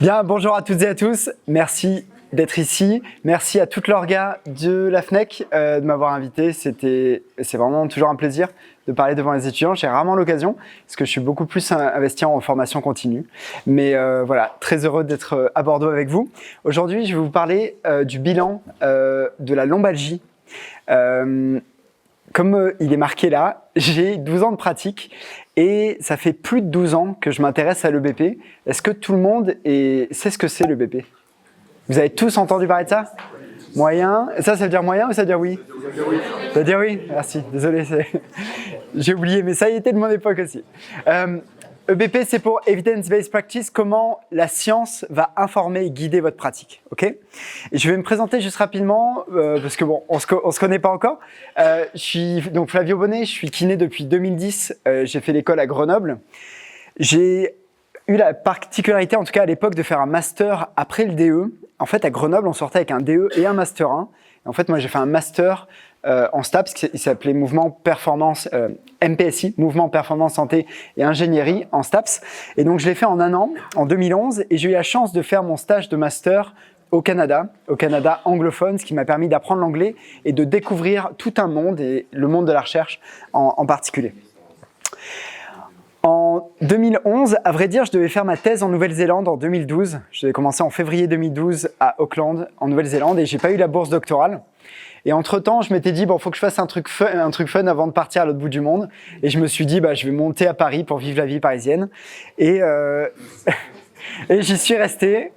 Bien, bonjour à toutes et à tous. Merci d'être ici. Merci à toute l'orga de la FNEC de m'avoir invité. C'est vraiment toujours un plaisir de parler devant les étudiants. J'ai rarement l'occasion parce que je suis beaucoup plus investi en formation continue. Mais voilà, très heureux d'être à Bordeaux avec vous. Aujourd'hui, je vais vous parler du bilan de la lombalgie. Comme il est marqué là, j'ai 12 ans de pratique et ça fait plus de 12 ans que je m'intéresse à l'EBP. Est-ce que tout le monde sait ce que c'est l'EBP? Vous avez tous entendu parler de ça? Moyen. Ça veut dire moyen ou ça veut dire oui? Ça veut dire oui. Merci, désolé. J'ai oublié, mais ça y était de mon époque aussi. EBP, c'est pour Evidence-Based Practice, comment la science va informer et guider votre pratique. Okay, et je vais me présenter juste rapidement, parce que bon, on se connaît pas encore. Je suis donc Flavio Bonnet, je suis kiné depuis 2010, j'ai fait l'école à Grenoble. J'ai eu la particularité, en tout cas à l'époque, de faire un master après le DE. En fait, à Grenoble, on sortait avec un DE et un master 1. Et en fait, moi, j'ai fait un master en STAPS, qui s'appelait Mouvement Performance, MPSI, Mouvement Performance Santé et Ingénierie en STAPS. Et donc, je l'ai fait en un an, en 2011, et j'ai eu la chance de faire mon stage de master au Canada anglophone, ce qui m'a permis d'apprendre l'anglais et de découvrir tout un monde, et le monde de la recherche en particulier. En 2011, à vrai dire, je devais faire ma thèse en Nouvelle-Zélande en 2012. Je devais commencer en février 2012 à Auckland, en Nouvelle-Zélande, et j'ai pas eu la bourse doctorale. Et entre-temps, je m'étais dit, bon, faut que je fasse un truc fun avant de partir à l'autre bout du monde. Et je me suis dit, bah, je vais monter à Paris pour vivre la vie parisienne. Et j'y suis resté.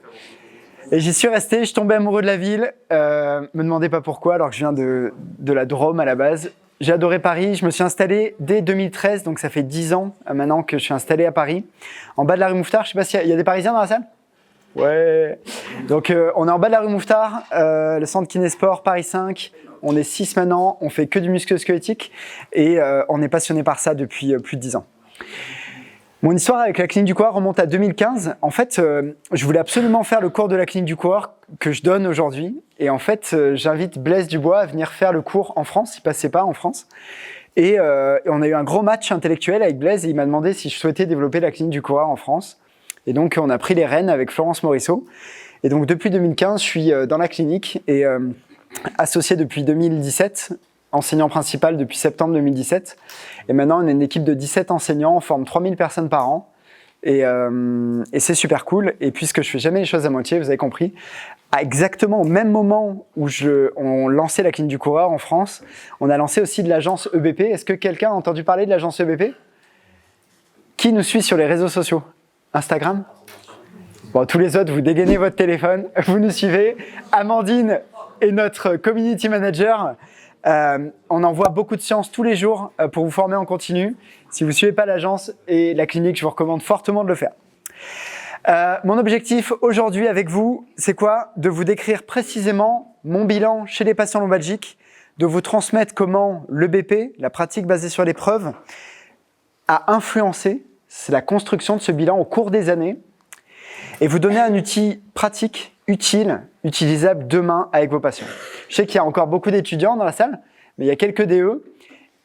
Je tombais amoureux de la ville. Me demandez pas pourquoi, alors que je viens de la Drôme à la base. J'ai adoré Paris. Je me suis installé dès 2013, donc ça fait 10 ans maintenant que je suis installé à Paris, en bas de la rue Mouffetard. Je sais pas s'il y a des Parisiens dans la salle? Ouais. Donc on est en bas de la rue Mouffetard, le centre Kinésport, Paris 5. On est 6 maintenant, on fait que du musculo-squelettique et on est passionné par ça depuis plus de 10 ans. Mon histoire avec la clinique du coureur remonte à 2015. En fait, je voulais absolument faire le cours de la clinique du coureur que je donne aujourd'hui. Et en fait, j'invite Blaise Dubois à venir faire le cours en France. Il passait pas en France. Et on a eu un gros match intellectuel avec Blaise et il m'a demandé si je souhaitais développer la clinique du coureur en France. Et donc, on a pris les rênes avec Florence Morisseau. Et donc, depuis 2015, je suis dans la clinique et associé depuis 2017, enseignant principal depuis septembre 2017. Et maintenant, on est une équipe de 17 enseignants, on forme 3000 personnes par an. Et c'est super cool. Et puisque je fais jamais les choses à moitié, vous avez compris, exactement au même moment où on lançait la clinique du coureur en France, on a lancé aussi de l'agence EBP. Est-ce que quelqu'un a entendu parler de l'agence EBP? Qui nous suit sur les réseaux sociaux? Instagram? Bon, tous les autres, vous dégainez votre téléphone, vous nous suivez. Amandine est notre community manager. On envoie beaucoup de sciences tous les jours pour vous former en continu. Si vous ne suivez pas l'agence et la clinique, je vous recommande fortement de le faire. Mon objectif aujourd'hui avec vous, c'est quoi? De vous décrire précisément mon bilan chez les patients lombalgiques, de vous transmettre comment l'EBP, la pratique basée sur les preuves, a influencé la construction de ce bilan au cours des années et vous donner un outil pratique, utile, utilisable demain avec vos patients. Je sais qu'il y a encore beaucoup d'étudiants dans la salle, mais il y a quelques DE.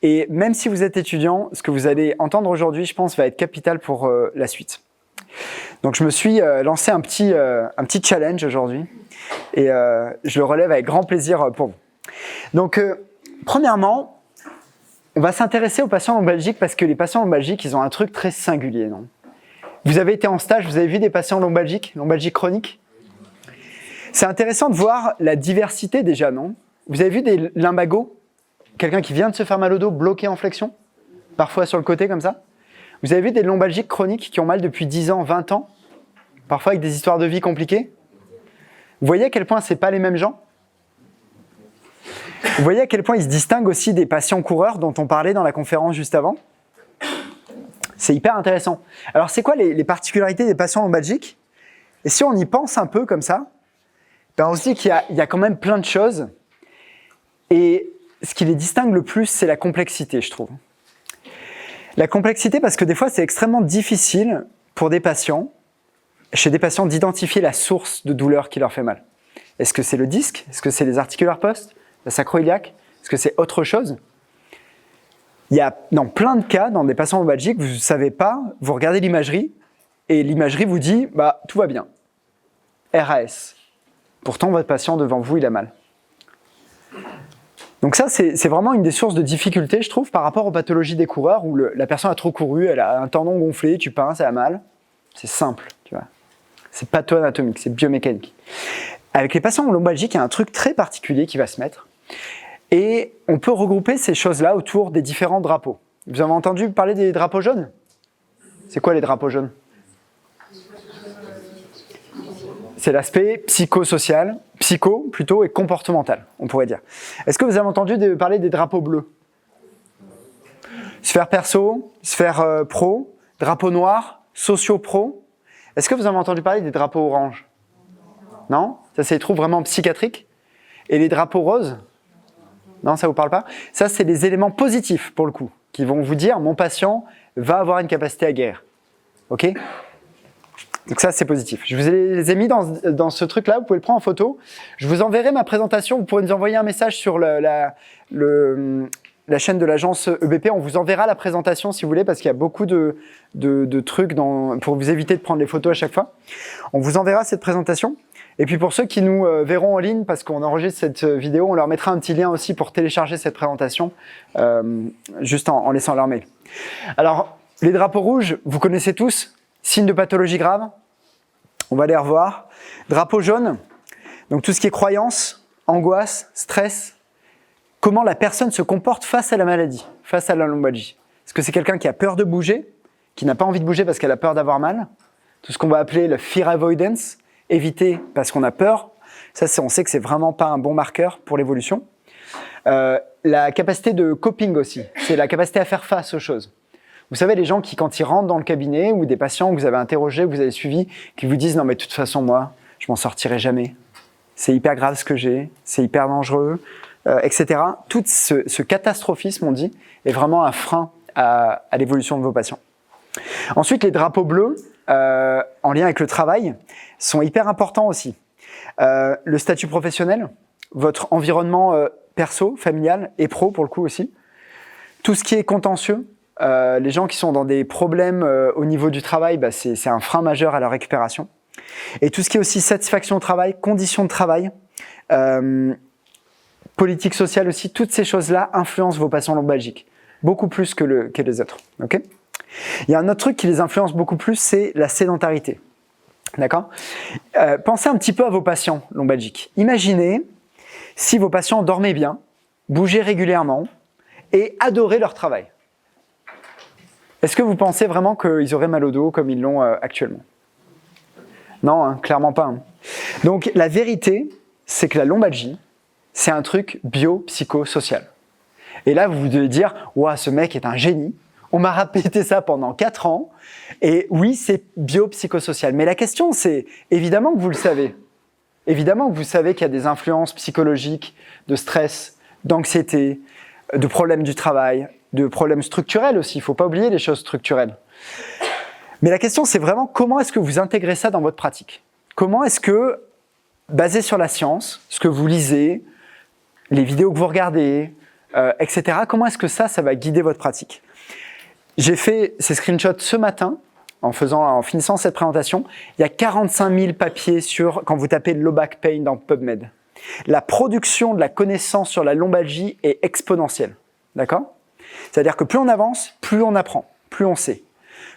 Et même si vous êtes étudiant, ce que vous allez entendre aujourd'hui, je pense, va être capital pour la suite. Donc je me suis lancé un petit challenge aujourd'hui et je le relève avec grand plaisir pour vous. Donc premièrement, on va s'intéresser aux patients lombalgiques parce que les patients lombalgiques, ils ont un truc très singulier, non? Vous avez été en stage, vous avez vu des patients lombalgiques chroniques? C'est intéressant de voir la diversité déjà, non? Vous avez vu des lumbagos? Quelqu'un qui vient de se faire mal au dos, bloqué en flexion? Parfois sur le côté comme ça? Vous avez vu des lombalgiques chroniques qui ont mal depuis 10 ans, 20 ans? Parfois avec des histoires de vie compliquées? Vous voyez à quel point ce n'est pas les mêmes gens? Vous voyez à quel point ils se distinguent aussi des patients coureurs dont on parlait dans la conférence juste avant? C'est hyper intéressant. Alors, c'est quoi les particularités des patients lombalgiques? Et si on y pense un peu comme ça, ben on se dit qu'il y a quand même plein de choses. Et ce qui les distingue le plus, c'est la complexité, je trouve. La complexité parce que des fois, c'est extrêmement difficile pour des patients, chez des patients, d'identifier la source de douleur qui leur fait mal. Est-ce que c'est le disque? Est-ce que c'est les articulaires post? La sacro-iliaque? Est-ce que c'est autre chose? Il y a dans plein de cas, dans des patients lombalgiques, vous ne savez pas, vous regardez l'imagerie et l'imagerie vous dit bah, tout va bien. RAS. Pourtant, votre patient devant vous, il a mal. Donc ça, c'est vraiment une des sources de difficulté, je trouve, par rapport aux pathologies des coureurs, où la personne a trop couru, elle a un tendon gonflé, tu pinces, elle a mal. C'est simple, tu vois. C'est patho-anatomique, c'est biomécanique. Avec les patients en lombalgique, il y a un truc très particulier qui va se mettre. Et on peut regrouper ces choses-là autour des différents drapeaux. Vous avez entendu parler des drapeaux jaunes? C'est quoi les drapeaux jaunes? C'est l'aspect psychosocial, psycho plutôt, et comportemental, on pourrait dire. Est-ce que vous avez entendu parler des drapeaux bleus? Sphère perso, sphère pro, drapeau noir, socio-pro. Est-ce que vous avez entendu parler des drapeaux orange? Non? Ça, c'est des troubles vraiment psychiatriques. Et les drapeaux roses? Non, ça ne vous parle pas? Ça, c'est des éléments positifs, pour le coup, qui vont vous dire, mon patient va avoir une capacité à guérir. OK? Donc ça, c'est positif. Je vous les ai mis dans ce truc-là, vous pouvez le prendre en photo. Je vous enverrai ma présentation, vous pourrez nous envoyer un message sur la chaîne de l'agence EBP. On vous enverra la présentation si vous voulez, parce qu'il y a beaucoup de trucs pour vous éviter de prendre les photos à chaque fois. On vous enverra cette présentation. Et puis pour ceux qui nous verront en ligne, parce qu'on enregistre cette vidéo, on leur mettra un petit lien aussi pour télécharger cette présentation, juste en laissant leur mail. Alors, les drapeaux rouges, vous connaissez tous. Signes de pathologie grave, on va les revoir. Drapeau jaune, donc tout ce qui est croyance, angoisse, stress. Comment la personne se comporte face à la maladie, face à la lombalgie. Est-ce que c'est quelqu'un qui a peur de bouger, qui n'a pas envie de bouger parce qu'elle a peur d'avoir mal? Tout ce qu'on va appeler le fear avoidance, éviter parce qu'on a peur. Ça, on sait que c'est vraiment pas un bon marqueur pour l'évolution. La capacité de coping aussi, c'est la capacité à faire face aux choses. Vous savez, les gens qui, quand ils rentrent dans le cabinet, ou des patients que vous avez interrogés, que vous avez suivis, qui vous disent « Non, mais de toute façon, moi, je m'en sortirai jamais. C'est hyper grave ce que j'ai, c'est hyper dangereux, etc. » Tout ce catastrophisme, on dit, est vraiment un frein à l'évolution de vos patients. Ensuite, les drapeaux bleus, en lien avec le travail, sont hyper importants aussi. Le statut professionnel, votre environnement perso, familial et pro, pour le coup aussi. Tout ce qui est contentieux, les gens qui sont dans des problèmes au niveau du travail, c'est un frein majeur à leur récupération. Et tout ce qui est aussi satisfaction au travail, conditions de travail, politique sociale aussi, toutes ces choses-là influencent vos patients lombalgiques, beaucoup plus que les autres. Okay? Il y a un autre truc qui les influence beaucoup plus, c'est la sédentarité. D'accord? Pensez un petit peu à vos patients lombalgiques. Imaginez si vos patients dormaient bien, bougeaient régulièrement et adoraient leur travail. Est-ce que vous pensez vraiment qu'ils auraient mal au dos comme ils l'ont actuellement? Non, hein, clairement pas. Hein. Donc la vérité, c'est que la lombalgie, c'est un truc biopsychosocial. Et là, vous devez dire, ouah, ce mec est un génie. On m'a répété ça pendant 4 ans. Et oui, c'est biopsychosocial. Mais la question, c'est évidemment que vous le savez. Évidemment que vous savez qu'il y a des influences psychologiques, de stress, d'anxiété, de problèmes du travail, de problèmes structurels aussi. Il ne faut pas oublier les choses structurelles. Mais la question, c'est vraiment comment est-ce que vous intégrez ça dans votre pratique? Comment est-ce que, basé sur la science, ce que vous lisez, les vidéos que vous regardez, etc., comment est-ce que ça va guider votre pratique? J'ai fait ces screenshots ce matin, en finissant cette présentation. Il y a 45 000 papiers quand vous tapez low back pain dans PubMed. La production de la connaissance sur la lombalgie est exponentielle. D'accord? C'est-à-dire que plus on avance, plus on apprend, plus on sait.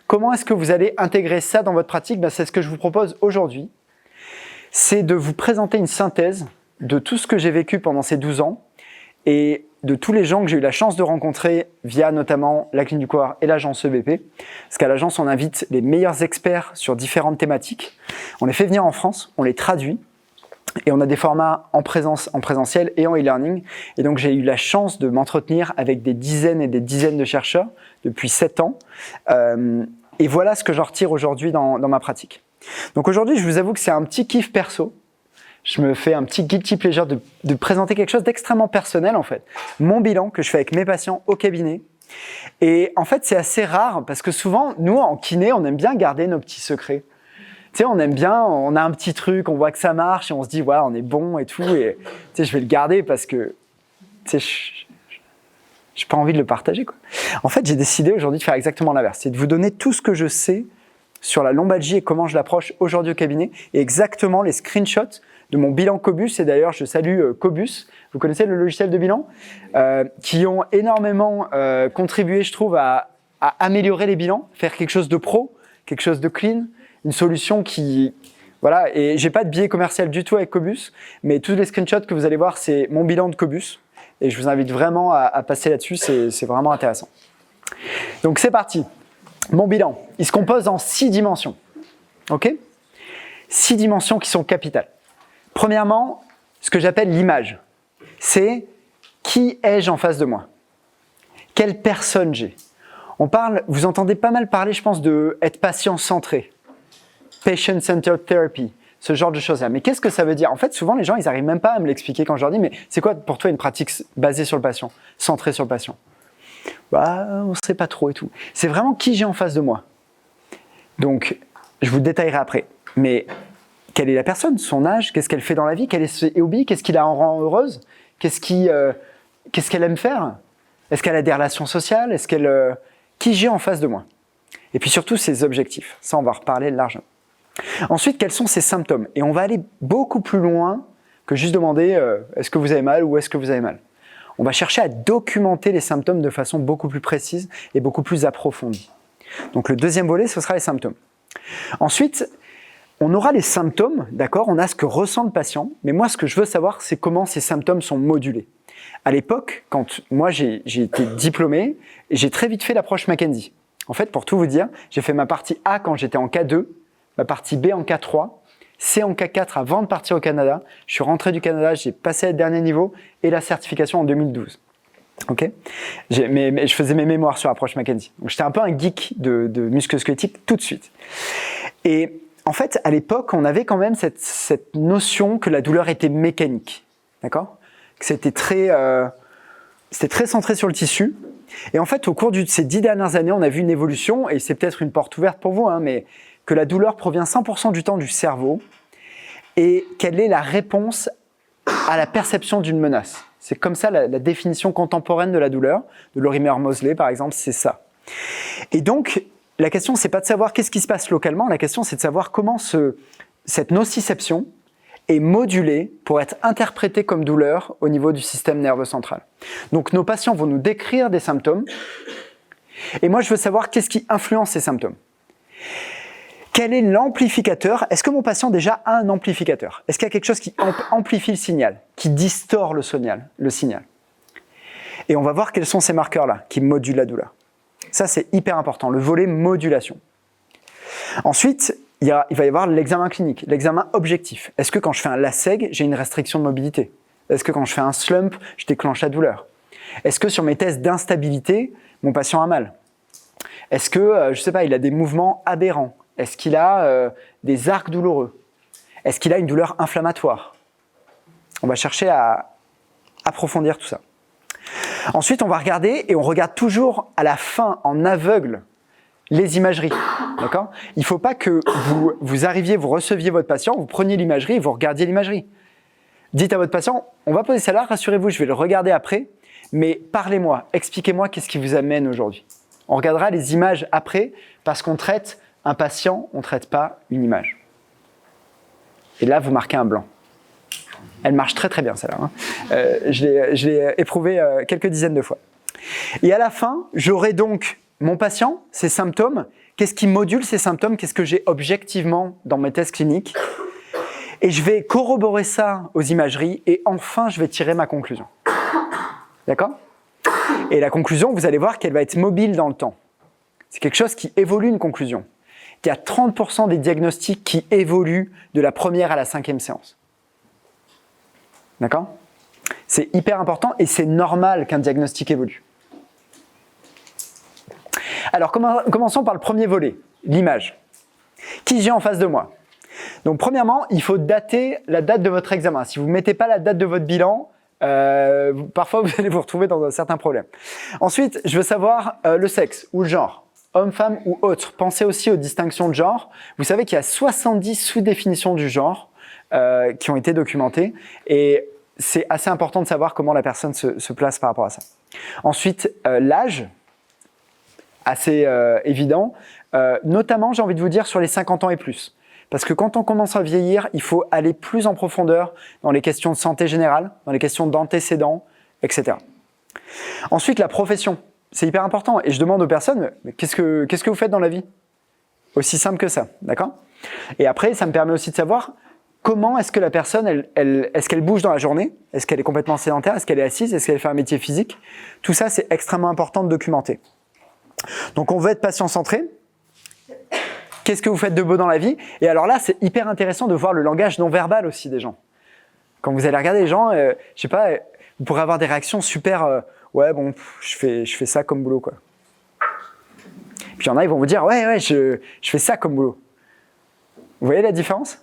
Comment est-ce que vous allez intégrer ça dans votre pratique? C'est ce que je vous propose aujourd'hui. C'est de vous présenter une synthèse de tout ce que j'ai vécu pendant ces 12 ans et de tous les gens que j'ai eu la chance de rencontrer via notamment la Clinique du Coureur et l'agence EBP. Parce qu'à l'agence, on invite les meilleurs experts sur différentes thématiques. On les fait venir en France, on les traduit. Et on a des formats en présentiel et en e-learning. Et donc, j'ai eu la chance de m'entretenir avec des dizaines et des dizaines de chercheurs depuis 7 ans. Et voilà ce que j'en retire aujourd'hui dans ma pratique. Donc aujourd'hui, je vous avoue que c'est un petit kiff perso. Je me fais un petit guilty pleasure de présenter quelque chose d'extrêmement personnel, en fait. Mon bilan que je fais avec mes patients au cabinet. Et en fait, c'est assez rare parce que souvent, nous, en kiné, on aime bien garder nos petits secrets. Tu sais, on aime bien, on a un petit truc, on voit que ça marche et on se dit, ouais, on est bon et tout. Et tu sais, je vais le garder parce que, tu sais, j'ai pas envie de le partager, quoi. En fait, j'ai décidé aujourd'hui de faire exactement l'inverse. C'est de vous donner tout ce que je sais sur la lombalgie et comment je l'approche aujourd'hui au cabinet, et exactement les screenshots de mon bilan Cobus, et d'ailleurs je salue Cobus, vous connaissez le logiciel de bilan, qui ont énormément contribué, je trouve, à améliorer les bilans, faire quelque chose de pro, quelque chose de clean, une solution qui... Voilà, et j'ai pas de biais commercial du tout avec Cobus, mais tous les screenshots que vous allez voir, c'est mon bilan de Cobus, et je vous invite vraiment à passer là-dessus, c'est vraiment intéressant. Donc c'est parti. Mon bilan, il se compose en 6 dimensions. Ok ? 6 dimensions qui sont capitales. Premièrement, ce que j'appelle l'image. C'est qui ai-je en face de moi ? Quelle personne j'ai ? Vous entendez pas mal parler, je pense, de être patient-centré. Patient-centered therapy, ce genre de choses-là. Mais qu'est-ce que ça veut dire ? En fait, souvent, les gens, ils n'arrivent même pas à me l'expliquer quand je leur dis, mais c'est quoi pour toi une pratique basée sur le patient, centrée sur le patient ? Bah, on ne sait pas trop et tout. C'est vraiment qui j'ai en face de moi. Donc, je vous le détaillerai après. Mais quelle est la personne, son âge, qu'est-ce qu'elle fait dans la vie, quel est ses hobbies, qu'est-ce qui la rend heureuse, qu'est-ce qu'elle aime faire, est-ce qu'elle a des relations sociales, qui j'ai en face de moi. Et puis surtout, ses objectifs. Ça, on va en reparler largement. Ensuite, quels sont ses symptômes ? Et on va aller beaucoup plus loin que juste demander est-ce que vous avez mal ou est-ce que vous avez mal. On va chercher à documenter les symptômes de façon beaucoup plus précise et beaucoup plus approfondie. Donc le deuxième volet, ce sera les symptômes. Ensuite, on aura les symptômes, d'accord ? On a ce que ressent le patient, mais moi, ce que je veux savoir, c'est comment ces symptômes sont modulés. À l'époque, quand moi j'ai été diplômé, j'ai très vite fait l'approche McKenzie. En fait, pour tout vous dire, j'ai fait ma partie A quand j'étais en K2, ma partie B en K3, C en K4 avant de partir au Canada. Je suis rentré du Canada, j'ai passé le dernier niveau et la certification en 2012. Ok ? Je faisais mes mémoires sur l'approche McKenzie. Donc, j'étais un peu un geek de musculo-squelettique tout de suite. Et en fait, à l'époque, on avait quand même cette notion que la douleur était mécanique. D'accord ? Que c'était très centré sur le tissu. Et en fait, au cours de ces 10 dernières années, on a vu une évolution, et c'est peut-être une porte ouverte pour vous, mais que la douleur provient 100% du temps du cerveau, et quelle est la réponse à la perception d'une menace. C'est comme ça la définition contemporaine de la douleur, de Lorimer Moseley par exemple, c'est ça. Et donc, la question, c'est pas de savoir qu'est-ce qui se passe localement, la question, c'est de savoir comment cette nociception est modulée pour être interprétée comme douleur au niveau du système nerveux central. Donc, nos patients vont nous décrire des symptômes, et moi, je veux savoir qu'est-ce qui influence ces symptômes. Quel est l'amplificateur ? Est-ce que mon patient déjà a un amplificateur ? Est-ce qu'il y a quelque chose qui amplifie le signal, qui distord le signal ? Et on va voir quels sont ces marqueurs-là qui modulent la douleur. Ça, c'est hyper important, le volet modulation. Ensuite, il va y avoir l'examen clinique, l'examen objectif. Est-ce que quand je fais un LASEG, j'ai une restriction de mobilité ? Est-ce que quand je fais un slump, je déclenche la douleur ? Est-ce que sur mes tests d'instabilité, mon patient a mal ? Est-ce que, je sais pas, il a des mouvements aberrants ? Est-ce qu'il a des arcs douloureux ? Est-ce qu'il a une douleur inflammatoire ? On va chercher à approfondir tout ça. Ensuite, on va regarder, et on regarde toujours à la fin, en aveugle, les imageries. D'accord ? Il ne faut pas que vous arriviez, vous receviez votre patient, vous preniez l'imagerie et vous regardiez l'imagerie. Dites à votre patient, on va poser ça là, rassurez-vous, je vais le regarder après, mais parlez-moi, expliquez-moi qu'est-ce qui vous amène aujourd'hui. On regardera les images après, parce qu'on traite un patient, on ne traite pas une image. Et là, vous marquez un blanc. Elle marche très très bien celle-là. Je l'ai éprouvée quelques dizaines de fois. Et à la fin, j'aurai donc mon patient, ses symptômes, qu'est-ce qui module ces symptômes, qu'est-ce que j'ai objectivement dans mes tests cliniques. Et je vais corroborer ça aux imageries et enfin, je vais tirer ma conclusion. D'accord ? Et la conclusion, vous allez voir qu'elle va être mobile dans le temps. C'est quelque chose qui évolue, une conclusion. Il y a 30% des diagnostics qui évoluent de la première à la 5e séance. D'accord ? C'est hyper important et c'est normal qu'un diagnostic évolue. Alors, commençons par le premier volet, l'image. Qui j'ai en face de moi ? Donc, premièrement, il faut dater la date de votre examen. Si vous ne mettez pas la date de votre bilan, parfois vous allez vous retrouver dans un certain problème. Ensuite, je veux savoir le sexe ou le genre. Homme, femme ou autre. Pensez aussi aux distinctions de genre. Vous savez qu'il y a 70 sous-définitions du genre qui ont été documentées et c'est assez important de savoir comment la personne se place par rapport à ça. Ensuite, l'âge, assez évident. notamment, j'ai envie de vous dire, sur les 50 ans et plus. Parce que quand on commence à vieillir, il faut aller plus en profondeur dans les questions de santé générale, dans les questions d'antécédents, etc. Ensuite, la profession. C'est hyper important. Et je demande aux personnes, mais qu'est-ce que vous faites dans la vie? Aussi simple que ça, d'accord? Et après, ça me permet aussi de savoir comment est-ce que la personne, est-ce qu'elle bouge dans la journée? Est-ce qu'elle est complètement sédentaire? Est-ce qu'elle est assise? Est-ce qu'elle fait un métier physique? Tout ça, c'est extrêmement important de documenter. Donc, on veut être patient-centré. Qu'est-ce que vous faites de beau dans la vie? Et alors là, c'est hyper intéressant de voir le langage non-verbal aussi des gens. Quand vous allez regarder les gens, je sais pas, vous pourrez avoir des réactions super ouais, bon, je fais ça comme boulot, quoi. Puis il y en a, ils vont vous dire, ouais, je fais ça comme boulot. Vous voyez la différence?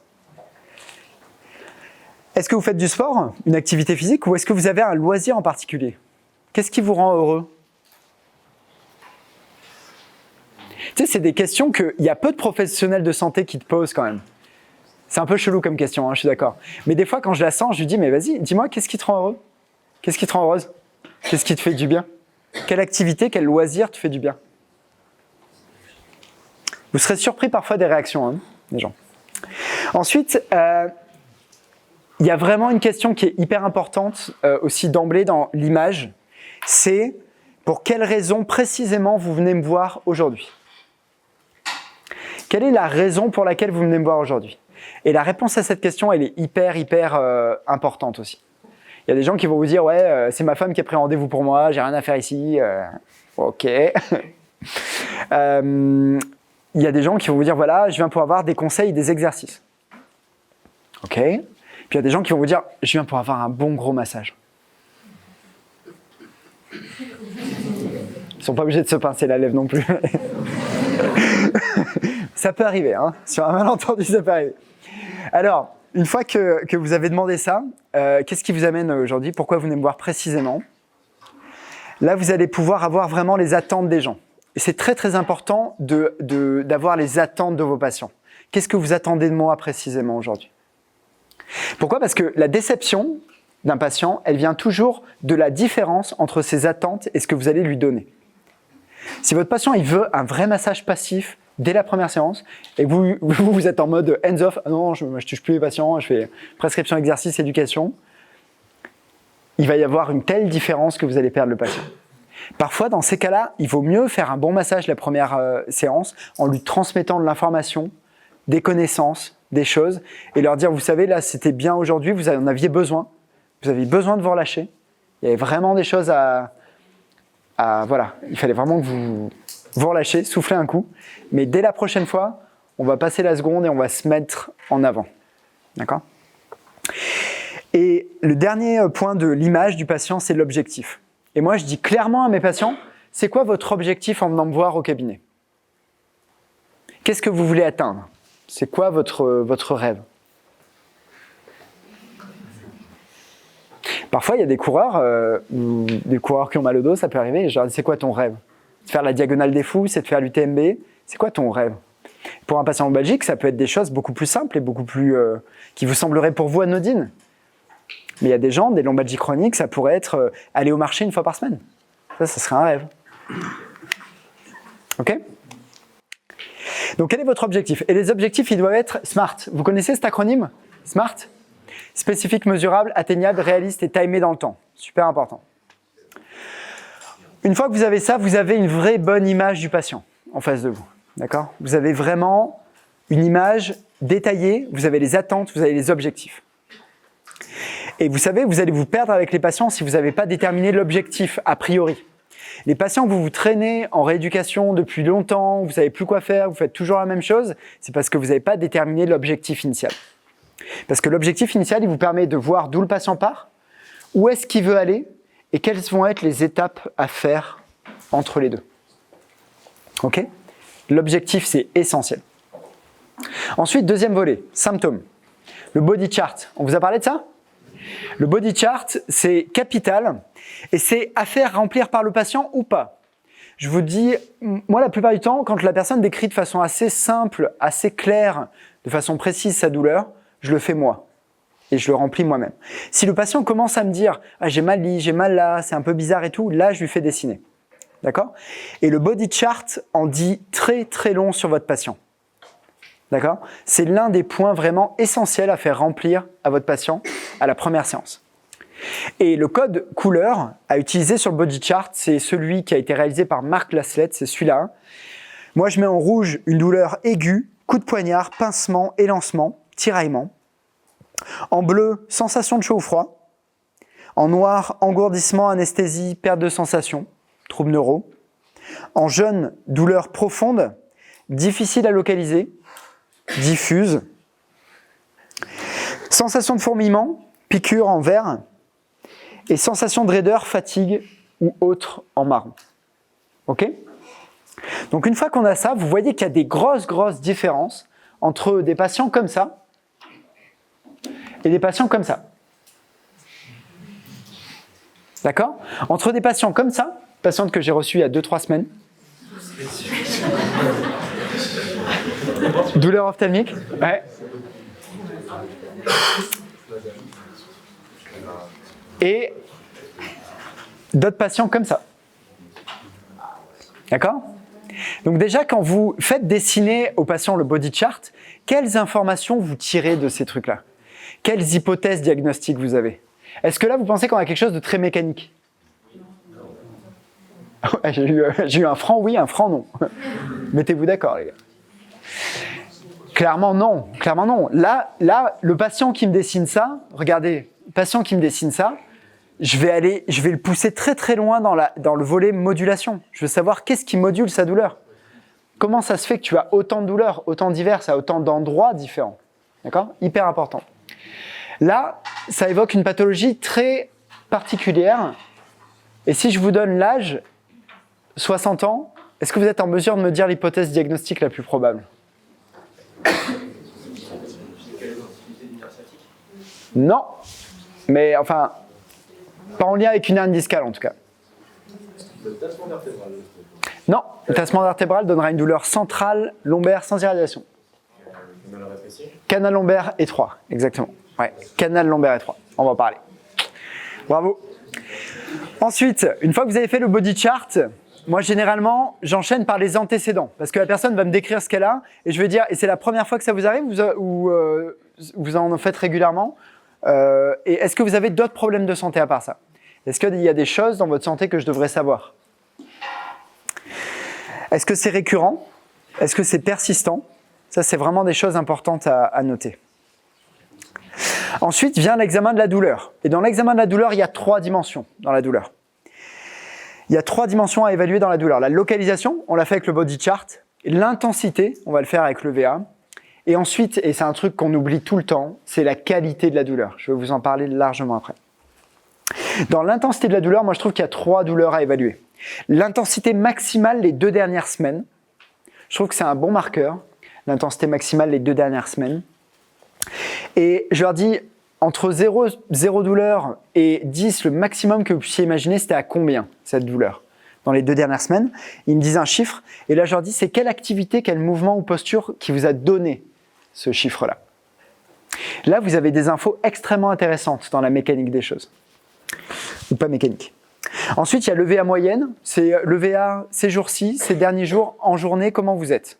Est-ce que vous faites du sport, une activité physique, ou est-ce que vous avez un loisir en particulier? Qu'est-ce qui vous rend heureux? Tu sais, c'est des questions qu'il y a peu de professionnels de santé qui te posent quand même. C'est un peu chelou comme question, hein, je suis d'accord. Mais des fois, quand je la sens, je lui dis, mais vas-y, dis-moi, qu'est-ce qui te rend heureux? Qu'est-ce qui te rend heureuse? Qu'est-ce qui te fait du bien? Quelle activité, quel loisir te fait du bien? Vous serez surpris parfois des réactions, hein, des gens. Ensuite, il y a vraiment une question qui est hyper importante aussi d'emblée dans l'image. C'est pour quelle raison précisément vous venez me voir aujourd'hui? Quelle est la raison pour laquelle vous venez me voir aujourd'hui? Et la réponse à cette question, elle est hyper importante aussi. Il y a des gens qui vont vous dire, ouais, c'est ma femme qui a pris rendez-vous pour moi, j'ai rien à faire ici. Ok. Il y a des gens qui vont vous dire, voilà, je viens pour avoir des conseils, des exercices. Ok. Puis il y a des gens qui vont vous dire, je viens pour avoir un bon gros massage. Ils ne sont pas obligés de se pincer la lèvre non plus. Ça peut arriver, hein. Sur un malentendu, ça peut arriver. Alors, une fois que vous avez demandé ça, qu'est-ce qui vous amène aujourd'hui? Pourquoi vous venez me voir précisément? Là, vous allez pouvoir avoir vraiment les attentes des gens. Et c'est très important d'avoir les attentes de vos patients. Qu'est-ce que vous attendez de moi précisément aujourd'hui? Pourquoi? Parce que la déception d'un patient, elle vient toujours de la différence entre ses attentes et ce que vous allez lui donner. Si votre patient il veut un vrai massage passif dès la première séance et que vous êtes en mode hands-off, ah non, je ne touche plus les patients, je fais prescription, exercice, éducation, il va y avoir une telle différence que vous allez perdre le patient. Parfois, dans ces cas-là, il vaut mieux faire un bon massage la première séance en lui transmettant de l'information, des connaissances, des choses, et leur dire, vous savez, là, c'était bien aujourd'hui, vous en aviez besoin, vous aviez besoin de vous relâcher, il y avait vraiment des choses voilà, il fallait vraiment que vous relâchez, soufflez un coup, mais dès la prochaine fois, on va passer la seconde et on va se mettre en avant. D'accord? Et le dernier point de l'image du patient, c'est l'objectif. Et moi, je dis clairement à mes patients, c'est quoi votre objectif en venant me voir au cabinet? Qu'est-ce que vous voulez atteindre? C'est quoi votre rêve? Parfois, il y a des coureurs qui ont mal au dos, ça peut arriver, et je leur dis, c'est quoi ton rêve? C'est de faire la diagonale des fous, c'est de faire l'UTMB, c'est quoi ton rêve? Pour un patient lombalgique, ça peut être des choses beaucoup plus simples et beaucoup plus qui vous sembleraient pour vous anodines. Mais il y a des gens, des lombalgies chroniques, ça pourrait être aller au marché une fois par semaine. Ça serait un rêve. Ok? Donc, quel est votre objectif? Et les objectifs, ils doivent être SMART. Vous connaissez cet acronyme? SMART? Spécifique, mesurable, atteignable, réaliste et timé dans le temps. Super important. Une fois que vous avez ça, vous avez une vraie bonne image du patient en face de vous. D'accord? Vous avez vraiment une image détaillée, vous avez les attentes, vous avez les objectifs. Et vous savez, vous allez vous perdre avec les patients si vous n'avez pas déterminé l'objectif a priori. Les patients que vous traînez en rééducation depuis longtemps, vous ne savez plus quoi faire, vous faites toujours la même chose, c'est parce que vous n'avez pas déterminé l'objectif initial. Parce que l'objectif initial, il vous permet de voir d'où le patient part, où est-ce qu'il veut aller et quelles vont être les étapes à faire entre les deux. Ok? L'objectif, c'est essentiel. Ensuite, deuxième volet, symptômes. Le body chart. On vous a parlé de ça? Le body chart, c'est capital et c'est à faire remplir par le patient ou pas. Je vous dis, moi, la plupart du temps, quand la personne décrit de façon assez simple, assez claire, de façon précise sa douleur, je le fais moi et je le remplis moi-même. Si le patient commence à me dire « Ah, j'ai mal là, j'ai mal là, c'est un peu bizarre et tout », là, je lui fais dessiner. D'accord? Et le body chart en dit très très long sur votre patient. D'accord? C'est l'un des points vraiment essentiels à faire remplir à votre patient à la première séance. Et le code couleur à utiliser sur le body chart, c'est celui qui a été réalisé par Marc Laslett, c'est celui-là. Moi, je mets en rouge une douleur aiguë, coup de poignard, pincement, élancement, tiraillement. En bleu, sensation de chaud ou froid. En noir, engourdissement, anesthésie, perte de sensation, troubles neuro. En jaune, douleur profonde, difficile à localiser, diffuse. Sensation de fourmillement, piqûre en vert. Et sensation de raideur, fatigue ou autre en marron. Ok? Donc une fois qu'on a ça, vous voyez qu'il y a des grosses différences entre des patients comme ça et des patients comme ça. D'accord? Entre des patients comme ça, patiente que j'ai reçue il y a 2-3 semaines, douleur ophtalmique, ouais. Et d'autres patients comme ça. D'accord? Donc déjà, quand vous faites dessiner au patient le body chart, quelles informations vous tirez de ces trucs-là? Quelles hypothèses diagnostiques vous avez? Est-ce que là, vous pensez qu'on a quelque chose de très mécanique? J'ai eu un franc oui, un franc non. Mettez-vous d'accord, les gars. Clairement non, clairement non. Là, le patient qui me dessine ça, regardez, le patient qui me dessine ça, je vais le pousser très loin dans le volet modulation. Je veux savoir qu'est-ce qui module sa douleur. Comment ça se fait que tu as autant de douleurs, autant diverses, à autant d'endroits différents? D'accord? Hyper important. Là, ça évoque une pathologie très particulière. Et si je vous donne l'âge, 60 ans, est-ce que vous êtes en mesure de me dire l'hypothèse diagnostique la plus probable? Non. Mais enfin, pas en lien avec une hernie discale en tout cas. Le tassement vertébral. Non, le tassement vertébral donnera une douleur centrale, lombaire, sans irradiation. Canal lombaire étroit, exactement. Ouais, canal lombaire étroit, on va en parler. Bravo. Ensuite, une fois que vous avez fait le body chart, moi généralement, j'enchaîne par les antécédents. Parce que la personne va me décrire ce qu'elle a, et je vais dire, et c'est la première fois que ça vous arrive, ou vous en faites régulièrement? Et est-ce que vous avez d'autres problèmes de santé à part ça? Est-ce qu'il y a des choses dans votre santé que je devrais savoir? Est-ce que c'est récurrent? Est-ce que c'est persistant? Ça, c'est vraiment des choses importantes à noter. Ensuite vient l'examen de la douleur. Et dans l'examen de la douleur, il y a 3 dimensions dans la douleur. Il y a 3 dimensions à évaluer dans la douleur. La localisation, on l'a fait avec le body chart. L'intensité, on va le faire avec le VA. Et ensuite, et c'est un truc qu'on oublie tout le temps, c'est la qualité de la douleur. Je vais vous en parler largement après. Dans l'intensité de la douleur, moi je trouve qu'il y a 3 douleurs à évaluer. L'intensité maximale les 2 dernières semaines. Je trouve que c'est un bon marqueur. L'intensité maximale les 2 dernières semaines. Et je leur dis, entre 0 douleur et 10, le maximum que vous puissiez imaginer, c'était à combien cette douleur dans les 2 dernières semaines? Ils me disent un chiffre. Et là, je leur dis, c'est quelle activité, quel mouvement ou posture qui vous a donné ce chiffre-là? Là, vous avez des infos extrêmement intéressantes dans la mécanique des choses. Ou pas mécanique. Ensuite, il y a le VA moyenne. C'est le VA ces jours-ci, ces derniers jours, en journée, comment vous êtes?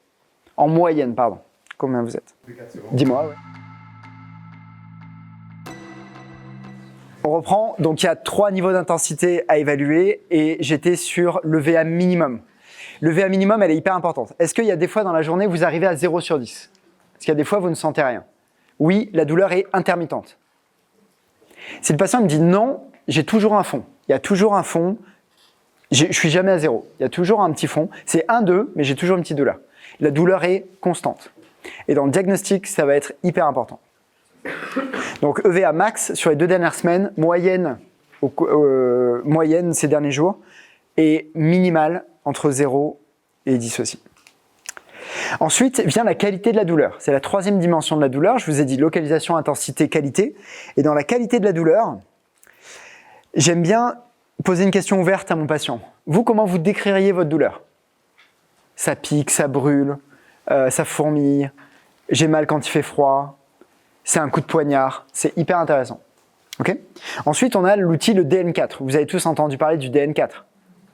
En moyenne, pardon. Combien vous êtes? Dis-moi, ouais. On reprend, donc il y a 3 niveaux d'intensité à évaluer et j'étais sur le VA minimum. Le VA minimum, elle est hyper importante. Est-ce qu'il y a des fois dans la journée, vous arrivez à 0 sur 10? Est-ce qu'il y a des fois, vous ne sentez rien? Oui, la douleur est intermittente. Si le patient me dit non, j'ai toujours un fond. Il y a toujours un fond, je ne suis jamais à 0. Il y a toujours un petit fond. C'est 1-2, mais j'ai toujours une petite douleur. La douleur est constante. Et dans le diagnostic, ça va être hyper important. Donc EVA max sur les 2 dernières semaines, moyenne ces derniers jours, et minimale entre 0 et 10 aussi. Ensuite vient la qualité de la douleur. C'est la 3e dimension de la douleur. Je vous ai dit localisation, intensité, qualité. Et dans la qualité de la douleur, j'aime bien poser une question ouverte à mon patient. Vous, comment vous décririez votre douleur? Ça pique, ça brûle, ça fourmille, j'ai mal quand il fait froid, c'est un coup de poignard, c'est hyper intéressant. Okay. Ensuite, on a l'outil, le DN4. Vous avez tous entendu parler du DN4.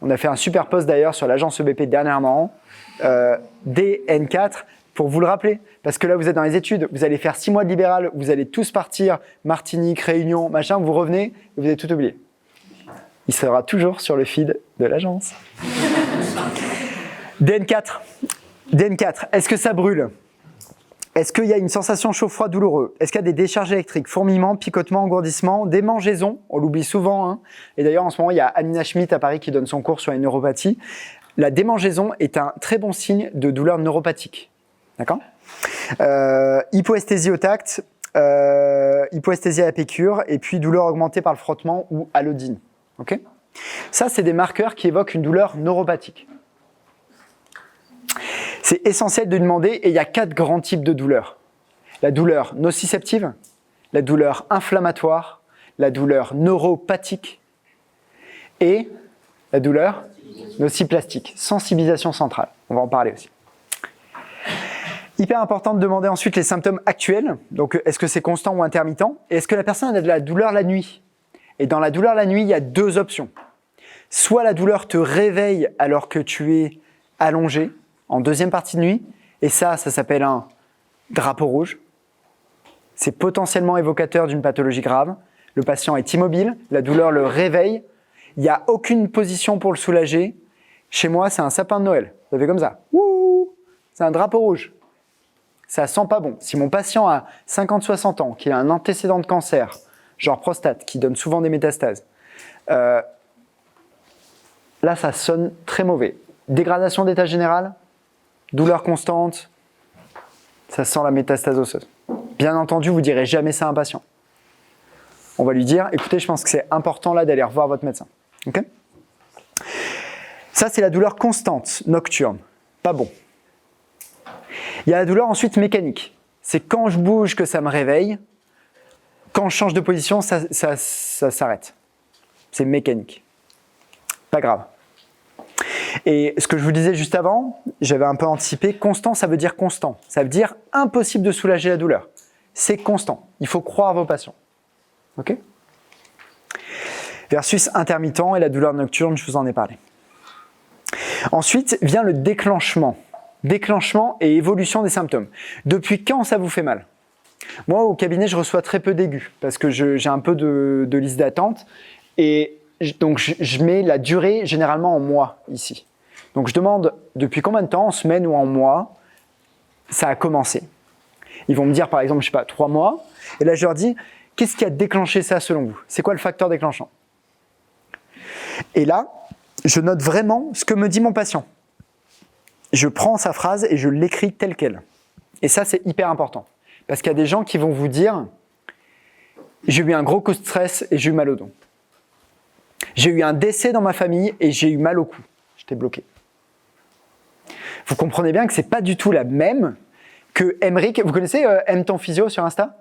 On a fait un super post d'ailleurs sur l'agence EBP dernièrement, DN4, pour vous le rappeler. Parce que là, vous êtes dans les études, vous allez faire 6 mois de libéral, vous allez tous partir, Martinique, Réunion, machin, vous revenez, et vous avez tout oublié. Il sera toujours sur le feed de l'agence. DN4. DN4, est-ce que ça brûle? Est-ce qu'il y a une sensation chaud-froid douloureux? Est-ce qu'il y a des décharges électriques, fourmillements, picotements, engourdissements, des mangeaisons? On l'oublie souvent. Hein. Et d'ailleurs, en ce moment, il y a Anina Schmidt à Paris qui donne son cours sur les neuropathies. La démangeaison est un très bon signe de douleur neuropathique. D'accord? Hypoesthésie au tact, hypoesthésie à la piqûre, et puis douleur augmentée par le frottement ou allodine. Okay? Ça, c'est des marqueurs qui évoquent une douleur neuropathique. C'est essentiel de demander, et il y a 4 grands types de douleurs. La douleur nociceptive, la douleur inflammatoire, la douleur neuropathique et la douleur nociplastique, sensibilisation centrale. On va en parler aussi. Hyper important de demander ensuite les symptômes actuels. Donc, est-ce que c'est constant ou intermittent? Et est-ce que la personne a de la douleur la nuit? Et dans la douleur la nuit, il y a 2 options. Soit la douleur te réveille alors que tu es allongé, en deuxième partie de nuit, et ça s'appelle un drapeau rouge. C'est potentiellement évocateur d'une pathologie grave. Le patient est immobile, la douleur le réveille, il n'y a aucune position pour le soulager. Chez moi, c'est un sapin de Noël. Ça fait comme ça. Ouh, c'est un drapeau rouge. Ça sent pas bon. Si mon patient a 50-60 ans, qu'il a un antécédent de cancer, genre prostate, qui donne souvent des métastases, là, ça sonne très mauvais. Dégradation d'état général, douleur constante, ça sent la métastase osseuse. Bien entendu, vous ne direz jamais ça à un patient. On va lui dire, écoutez, je pense que c'est important là d'aller revoir votre médecin. Okay? Ça, c'est la douleur constante, nocturne. Pas bon. Il y a la douleur ensuite mécanique. C'est quand je bouge que ça me réveille. Quand je change de position, ça s'arrête. C'est mécanique. Pas grave. Et ce que je vous disais juste avant, j'avais un peu anticipé, constant, ça veut dire constant. Ça veut dire impossible de soulager la douleur. C'est constant. Il faut croire à vos patients. Ok? Versus intermittent et la douleur nocturne, je vous en ai parlé. Ensuite vient le déclenchement. Déclenchement et évolution des symptômes. Depuis quand ça vous fait mal? Moi, au cabinet, je reçois très peu d'aigus parce que j'ai un peu de liste d'attente. Et donc, je mets la durée généralement en mois ici. Donc, je demande depuis combien de temps, en semaine ou en mois, ça a commencé. Ils vont me dire, par exemple, je sais pas, 3 mois. Et là, je leur dis, qu'est-ce qui a déclenché ça selon vous? C'est quoi le facteur déclenchant? Et là, je note vraiment ce que me dit mon patient. Je prends sa phrase et je l'écris telle quelle. Et ça, c'est hyper important. Parce qu'il y a des gens qui vont vous dire « J'ai eu un gros coup de stress et j'ai eu mal au dos. J'ai eu un décès dans ma famille et j'ai eu mal au cou. J'étais bloqué. » Vous comprenez bien que ce n'est pas du tout la même que Emric. Vous connaissez Aime ton physio sur Insta?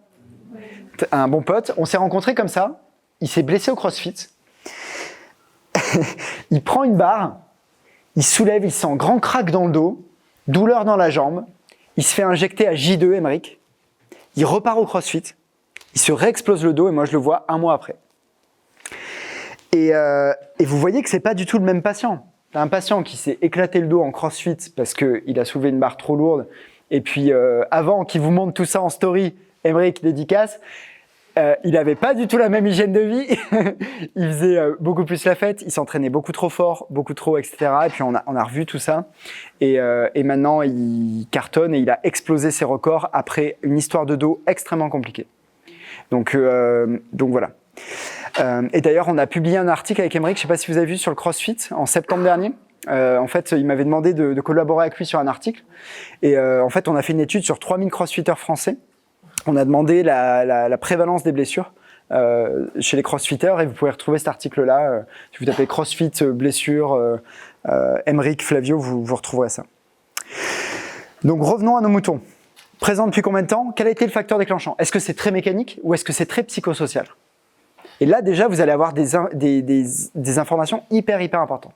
Un bon pote. On s'est rencontrés comme ça. Il s'est blessé au CrossFit. Il prend une barre. Il soulève, il sent un grand crack dans le dos, douleur dans la jambe. Il se fait injecter à J2, Emric. Il repart au CrossFit. Il se réexplose le dos et moi je le vois 1 mois après. Et vous voyez que c'est pas du tout le même patient. Un patient qui s'est éclaté le dos en CrossFit parce qu'il a soulevé une barre trop lourde. Et puis avant qu'il vous montre tout ça en story, Emric dédicace. Il n'avait pas du tout la même hygiène de vie. Il faisait beaucoup plus la fête. Il s'entraînait beaucoup trop fort, beaucoup trop, etc. Et puis on a revu tout ça. Et maintenant, il cartonne et il a explosé ses records après une histoire de dos extrêmement compliquée. Donc voilà. Et d'ailleurs, on a publié un article avec Emric, je ne sais pas si vous avez vu, sur le CrossFit en septembre dernier. En fait, il m'avait demandé de collaborer avec lui sur un article. Et en fait, on a fait une étude sur 3000 crossfitters français. On a demandé la prévalence des blessures chez les crossfitters et vous pouvez retrouver cet article-là. Si vous tapez CrossFit, blessures, Emric, Flavio, vous retrouverez ça. Donc revenons à nos moutons. Présent depuis combien de temps? Quel a été le facteur déclenchant? Est-ce que c'est très mécanique ou est-ce que c'est très psychosocial? Et là déjà, vous allez avoir des informations hyper importantes.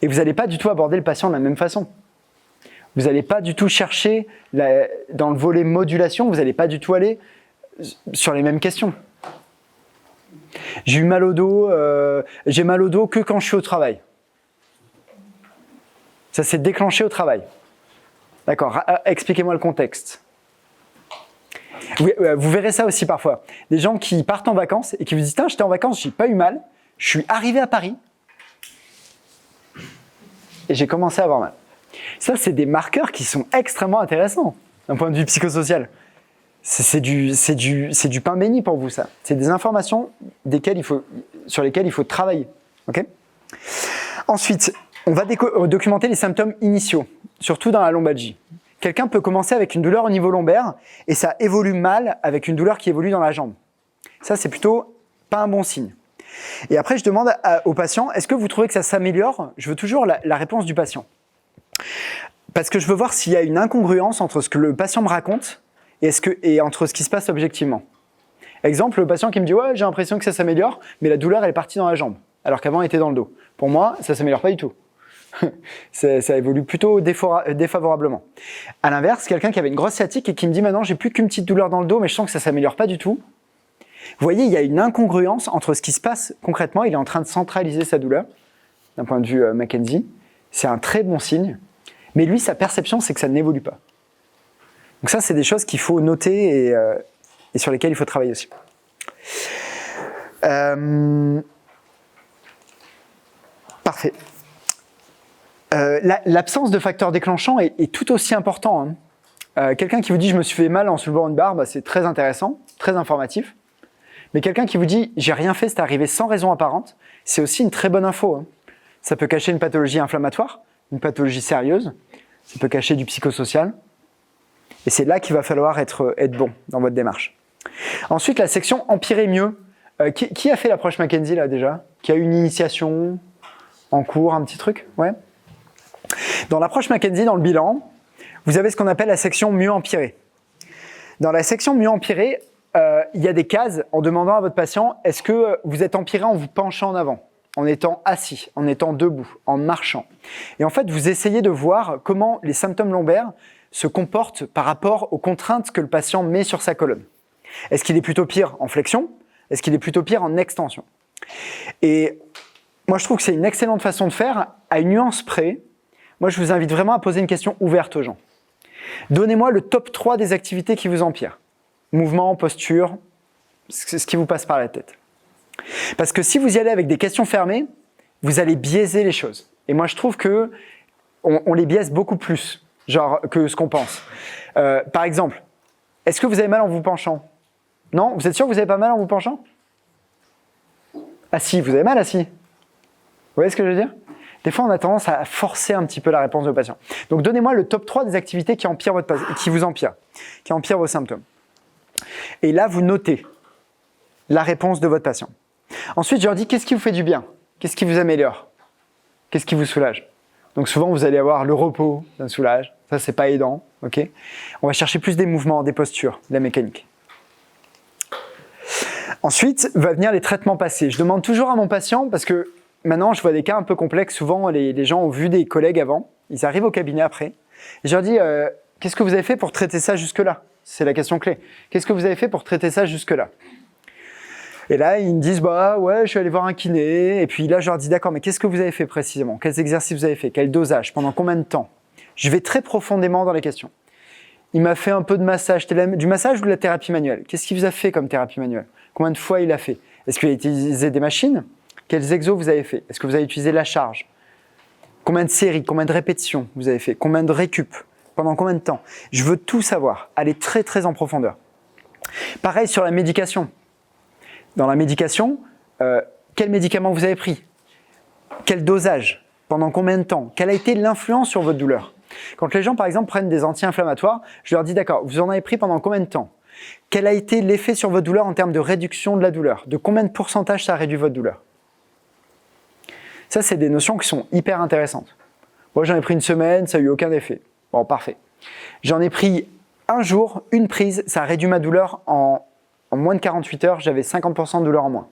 Et vous n'allez pas du tout aborder le patient de la même façon. Vous n'allez pas du tout chercher, dans le volet modulation, vous n'allez pas du tout aller sur les mêmes questions. J'ai eu mal au dos, j'ai mal au dos que quand je suis au travail. Ça s'est déclenché au travail. D'accord, expliquez-moi le contexte. Vous verrez ça aussi parfois. Des gens qui partent en vacances et qui vous disent « Tiens, j'étais en vacances, j'ai pas eu mal, je suis arrivé à Paris et j'ai commencé à avoir mal. » Ça, c'est des marqueurs qui sont extrêmement intéressants d'un point de vue psychosocial. C'est du pain béni pour vous, ça. C'est des informations sur lesquelles il faut travailler. Okay. Ensuite, on va documenter les symptômes initiaux, surtout dans la lombalgie. Quelqu'un peut commencer avec une douleur au niveau lombaire et ça évolue mal avec une douleur qui évolue dans la jambe. Ça, c'est plutôt pas un bon signe. Et après, je demande au patient, est-ce que vous trouvez que ça s'améliore? Je veux toujours la réponse du patient. Parce que je veux voir s'il y a une incongruence entre ce que le patient me raconte et entre ce qui se passe objectivement. Exemple, le patient qui me dit « Ouais, j'ai l'impression que ça s'améliore, mais la douleur, elle est partie dans la jambe, alors qu'avant, elle était dans le dos. » Pour moi, ça ne s'améliore pas du tout. Ça évolue plutôt défavorablement. À l'inverse, quelqu'un qui avait une grosse sciatique et qui me dit « Maintenant, j'ai plus qu'une petite douleur dans le dos, mais je sens que ça ne s'améliore pas du tout. » Vous voyez, il y a une incongruence entre ce qui se passe concrètement. Il est en train de centraliser sa douleur, d'un point de vue McKenzie. C'est un très bon signe. Mais lui, sa perception, c'est que ça n'évolue pas. Donc ça, c'est des choses qu'il faut noter et sur lesquelles il faut travailler aussi. Parfait. L'absence de facteur déclenchant est tout aussi important. Hein. Quelqu'un qui vous dit « je me suis fait mal en soulevant une barre », bah, c'est très intéressant, très informatif. Mais quelqu'un qui vous dit « j'ai rien fait, c'est arrivé sans raison apparente », c'est aussi une très bonne info. Hein. Ça peut cacher une pathologie inflammatoire, une pathologie sérieuse, ça peut cacher du psychosocial. Et c'est là qu'il va falloir être bon dans votre démarche. Ensuite, la section « empirer mieux ». Qui a fait l'approche McKenzie là déjà? Qui a eu une initiation en cours, un petit truc? Ouais. Dans l'approche McKenzie, dans le bilan, vous avez ce qu'on appelle la section « mieux empirer ». Dans la section « mieux empirer », il y a des cases en demandant à votre patient « est-ce que vous êtes empiré en vous penchant en avant ?» en étant assis, en étant debout, en marchant. Et en fait, vous essayez de voir comment les symptômes lombaires se comportent par rapport aux contraintes que le patient met sur sa colonne. Est-ce qu'il est plutôt pire en flexion? Est-ce qu'il est plutôt pire en extension? Et moi, je trouve que c'est une excellente façon de faire, à une nuance près. Moi, je vous invite vraiment à poser une question ouverte aux gens. Donnez-moi le top 3 des activités qui vous empirent. Mouvement, posture, ce qui vous passe par la tête. Parce que si vous y allez avec des questions fermées, vous allez biaiser les choses. Et moi, je trouve que on les biaise beaucoup plus, genre, que ce qu'on pense. Par exemple, est-ce que vous avez mal en vous penchant? Non? Vous êtes sûr que vous n'avez pas mal en vous penchant? Assis, vous avez mal assis? Vous voyez ce que je veux dire? Des fois, on a tendance à forcer un petit peu la réponse de patient. Donc, donnez-moi le top 3 des activités qui vous empirent, qui empirent vos symptômes. Et là, vous notez la réponse de votre patient. Ensuite, je leur dis, qu'est-ce qui vous fait du bien? Qu'est-ce qui vous améliore? Qu'est-ce qui vous soulage? Donc souvent, vous allez avoir le repos, ça soulage. Ça, c'est pas aidant. Okay, on va chercher plus des mouvements, des postures, de la mécanique. Ensuite, va venir les traitements passés. Je demande toujours à mon patient, parce que maintenant, je vois des cas un peu complexes. Souvent, les gens ont vu des collègues avant. Ils arrivent au cabinet après. Et je leur dis, qu'est-ce que vous avez fait pour traiter ça jusque-là? C'est la question clé. Qu'est-ce que vous avez fait pour traiter ça jusque-là? Et là, ils me disent, bah ouais, je suis allé voir un kiné. Et puis là, je leur dis, d'accord, mais qu'est-ce que vous avez fait précisément? Quels exercices vous avez fait? Quel dosage? Pendant combien de temps? Je vais très profondément dans les questions. Il m'a fait un peu de massage. Du massage ou de la thérapie manuelle? Qu'est-ce qu'il vous a fait comme thérapie manuelle? Combien de fois il a fait? Est-ce qu'il a utilisé des machines? Quels exos vous avez fait? Est-ce que vous avez utilisé la charge? Combien de séries? Combien de répétitions vous avez fait? Combien de récup? Pendant combien de temps? Je veux tout savoir. Aller très très en profondeur. Pareil sur la médication. Dans la médication, quel médicament vous avez pris? Quel dosage? Pendant combien de temps? Quelle a été l'influence sur votre douleur? Quand les gens, par exemple, prennent des anti-inflammatoires, je leur dis, d'accord, vous en avez pris pendant combien de temps? Quel a été l'effet sur votre douleur en termes de réduction de la douleur? De combien de pourcentage ça a réduit votre douleur? Ça, c'est des notions qui sont hyper intéressantes. Moi, j'en ai pris une semaine, ça n'a eu aucun effet. Bon, parfait. J'en ai pris un jour, une prise, ça a réduit ma douleur en moins de 48 heures, j'avais 50% de douleur en moins.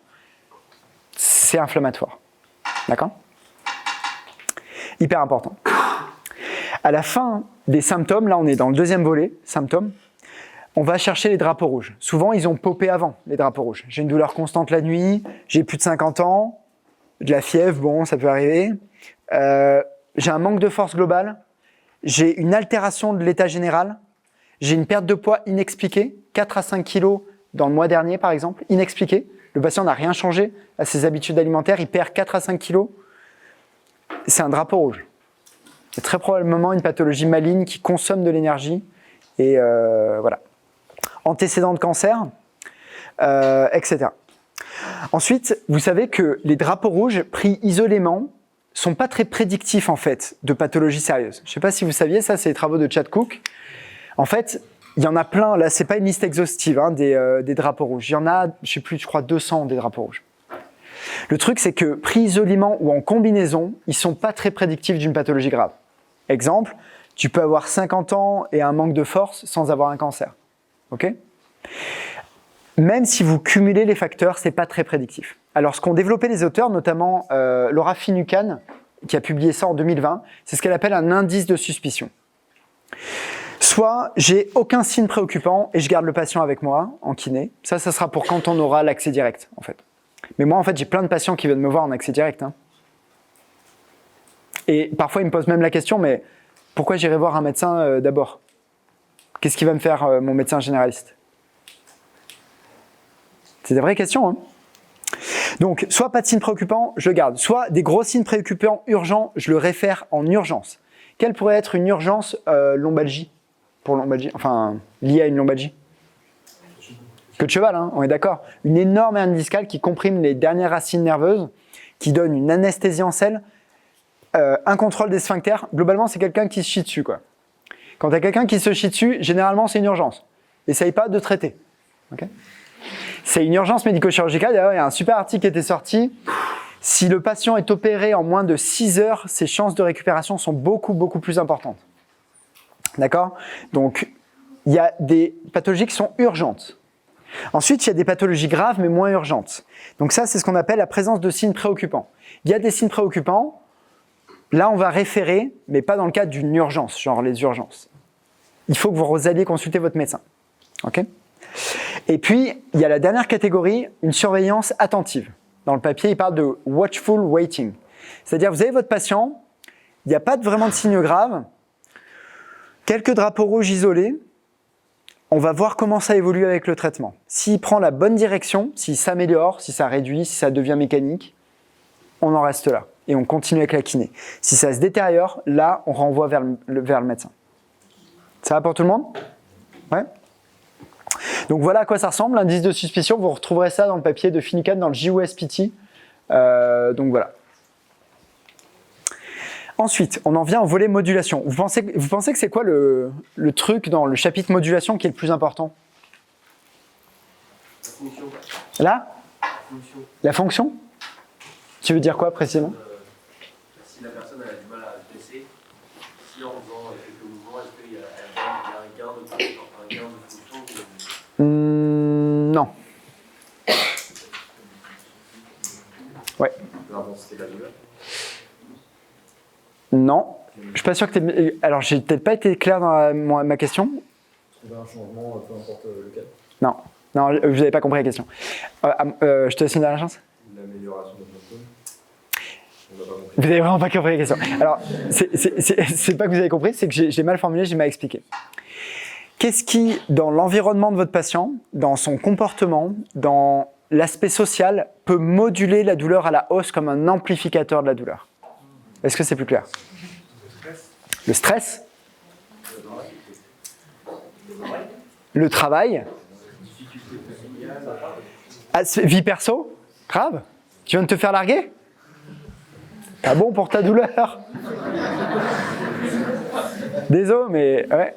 C'est inflammatoire. D'accord? Hyper important. À la fin des symptômes, là on est dans le deuxième volet, symptômes, on va chercher les drapeaux rouges. Souvent, ils ont popé avant, les drapeaux rouges. J'ai une douleur constante la nuit, j'ai plus de 50 ans, de la fièvre, bon, ça peut arriver. J'ai un manque de force globale, j'ai une altération de l'état général, j'ai une perte de poids inexpliquée, 4 à 5 kilos dans le mois dernier par exemple, inexpliquée. Le patient n'a rien changé à ses habitudes alimentaires, il perd 4 à 5 kilos. C'est un drapeau rouge. C'est très probablement une pathologie maligne qui consomme de l'énergie. Et voilà. Antécédents de cancer, etc. Ensuite, vous savez que les drapeaux rouges pris isolément sont pas très prédictifs en fait de pathologies sérieuses. Je ne sais pas si vous saviez, ça c'est les travaux de Chad Cook. En fait, il y en a plein, là c'est pas une liste exhaustive hein, des drapeaux rouges. Il y en a, je sais plus, je crois 200 des drapeaux rouges. Le truc c'est que pris isolément ou en combinaison, ils sont pas très prédictifs d'une pathologie grave. Exemple, tu peux avoir 50 ans et un manque de force sans avoir un cancer. Ok ? Même si vous cumulez les facteurs, c'est pas très prédictif. Alors, ce qu'ont développé les auteurs, notamment Laura Finucane, qui a publié ça en 2020, c'est ce qu'elle appelle un indice de suspicion. Soit j'ai aucun signe préoccupant et je garde le patient avec moi en kiné. Ça sera pour quand on aura l'accès direct, en fait. Mais moi, en fait, j'ai plein de patients qui viennent me voir en accès direct. Hein. Et parfois, ils me posent même la question, mais pourquoi j'irai voir un médecin d'abord ? Qu'est-ce qui va me faire mon médecin généraliste ? C'est des vraies questions. Hein. Donc, soit pas de signes préoccupants, je le garde. Soit des gros signes préoccupants urgents, je le réfère en urgence. Quelle pourrait être une urgence lombalgie ? Pour lombalgie, enfin, liée à une lombalgie ? Queue de cheval, hein, on est d'accord. Une énorme hernie discale qui comprime les dernières racines nerveuses, qui donne une anesthésie en selle, un contrôle des sphincters. Globalement, c'est quelqu'un qui se chie dessus, quoi. Quand tu as quelqu'un qui se chie dessus, généralement, c'est une urgence. Essaye pas de traiter. Okay ? C'est une urgence médico-chirurgicale. D'ailleurs, il y a un super article qui était sorti. Si le patient est opéré en moins de 6 heures, ses chances de récupération sont beaucoup, beaucoup plus importantes. D'accord ? Donc, il y a des pathologies qui sont urgentes. Ensuite, il y a des pathologies graves, mais moins urgentes. Donc ça, c'est ce qu'on appelle la présence de signes préoccupants. Il y a des signes préoccupants. Là, on va référer, mais pas dans le cadre d'une urgence, genre les urgences. Il faut que vous alliez consulter votre médecin. Ok ? Et puis, il y a la dernière catégorie, une surveillance attentive. Dans le papier, il parle de watchful waiting. C'est-à-dire, vous avez votre patient, il n'y a pas vraiment de signes graves, quelques drapeaux rouges isolés, on va voir comment ça évolue avec le traitement. S'il prend la bonne direction, s'il s'améliore, si ça réduit, si ça devient mécanique, on en reste là. Et on continue avec la kiné. Si ça se détériore, là, on renvoie vers le médecin. Ça va pour tout le monde ? Ouais ? Donc voilà à quoi ça ressemble, l'indice de suspicion. Vous retrouverez ça dans le papier de Finucane, dans le JOSPT. Donc voilà. Ensuite, on en vient au volet modulation. Vous pensez que c'est quoi le truc dans le chapitre modulation qui est le plus important ? La fonction. Là ? Fonction. La fonction ? Tu veux dire quoi précisément ? Si la personne a du mal à se baisser, si en faisant quelques mouvements, est-ce qu'il y a un gain de fonction Non. Ouais. L'intensité de la douleur. Non. Je suis pas sûr que tu Alors, j'ai peut-être pas été clair dans ma question. Est-ce qu'on a un changement, peu importe lequel ? Non. Non, vous n'avez pas compris la question. Je te laisse une dernière chance. L'amélioration de notre zone. On n'a pas compris. Vous n'avez vraiment pas compris la question. Alors, c'est pas que vous avez compris, c'est que j'ai mal formulé, j'ai mal expliqué. Qu'est-ce qui, dans l'environnement de votre patient, dans son comportement, dans l'aspect social, peut moduler la douleur à la hausse comme un amplificateur de la douleur ? Est-ce que c'est plus clair ? Le stress ? Le travail ? Vie perso ? Grave ? Tu viens de te faire larguer ? Pas bon pour ta douleur ? Désolé, mais... Ouais.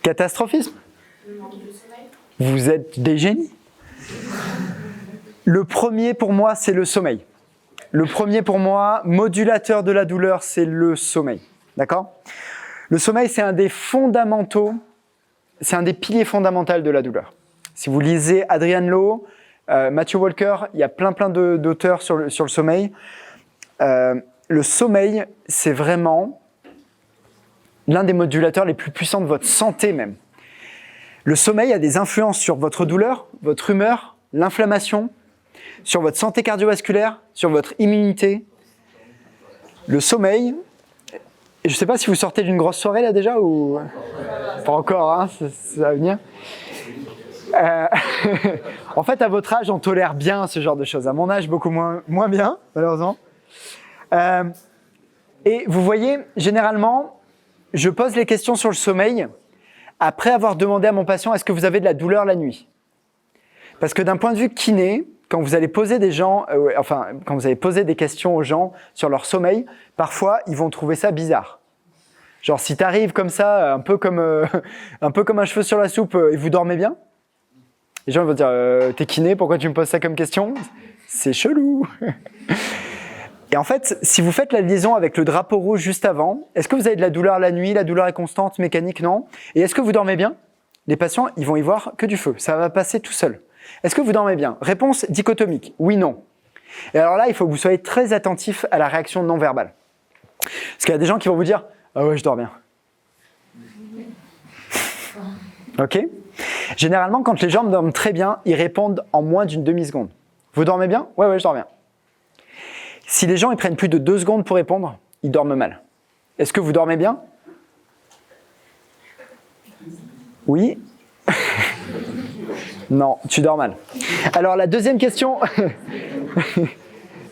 Catastrophisme. Vous êtes des génies. Le premier pour moi, c'est le sommeil. Le premier pour moi, modulateur de la douleur, c'est le sommeil. D'accord ? Le sommeil, c'est un des fondamentaux, c'est un des piliers fondamentaux de la douleur. Si vous lisez Adrian Lowe, Matthew Walker, il y a plein d'auteurs sur le sommeil. Le sommeil, c'est vraiment l'un des modulateurs les plus puissants de votre santé même. Le sommeil a des influences sur votre douleur, votre humeur, l'inflammation, sur votre santé cardiovasculaire, sur votre immunité. Le sommeil, je ne sais pas si vous sortez d'une grosse soirée là déjà ou pas encore, hein, ça va venir. En fait, à votre âge, on tolère bien ce genre de choses. À mon âge, beaucoup moins bien, malheureusement. Et vous voyez, généralement, je pose les questions sur le sommeil après avoir demandé à mon patient « Est-ce que vous avez de la douleur la nuit ?» Parce que d'un point de vue kiné, quand vous allez poser quand vous allez poser des questions aux gens sur leur sommeil, parfois, ils vont trouver ça bizarre. Genre, si tu arrives comme ça, un peu comme un cheveu sur la soupe, et vous dormez bien, les gens vont dire « T'es kiné, pourquoi tu me poses ça comme question ?» C'est chelou. Et en fait, si vous faites la liaison avec le drapeau rouge juste avant, est-ce que vous avez de la douleur la nuit? La douleur est constante, mécanique, non? Et est-ce que vous dormez bien? Les patients, ils vont y voir que du feu. Ça va passer tout seul. Est-ce que vous dormez bien? Réponse dichotomique. Oui, non. Et alors là, il faut que vous soyez très attentif à la réaction non verbale. Parce qu'il y a des gens qui vont vous dire « Ah ouais, je dors bien. » Ok? Généralement, quand les gens dorment très bien, ils répondent en moins d'une demi-seconde. Vous dormez bien? Ouais, je dors bien. Si les gens ils prennent plus de 2 secondes pour répondre, ils dorment mal. Est-ce que vous dormez bien? Oui. Non, tu dors mal. Alors la deuxième question,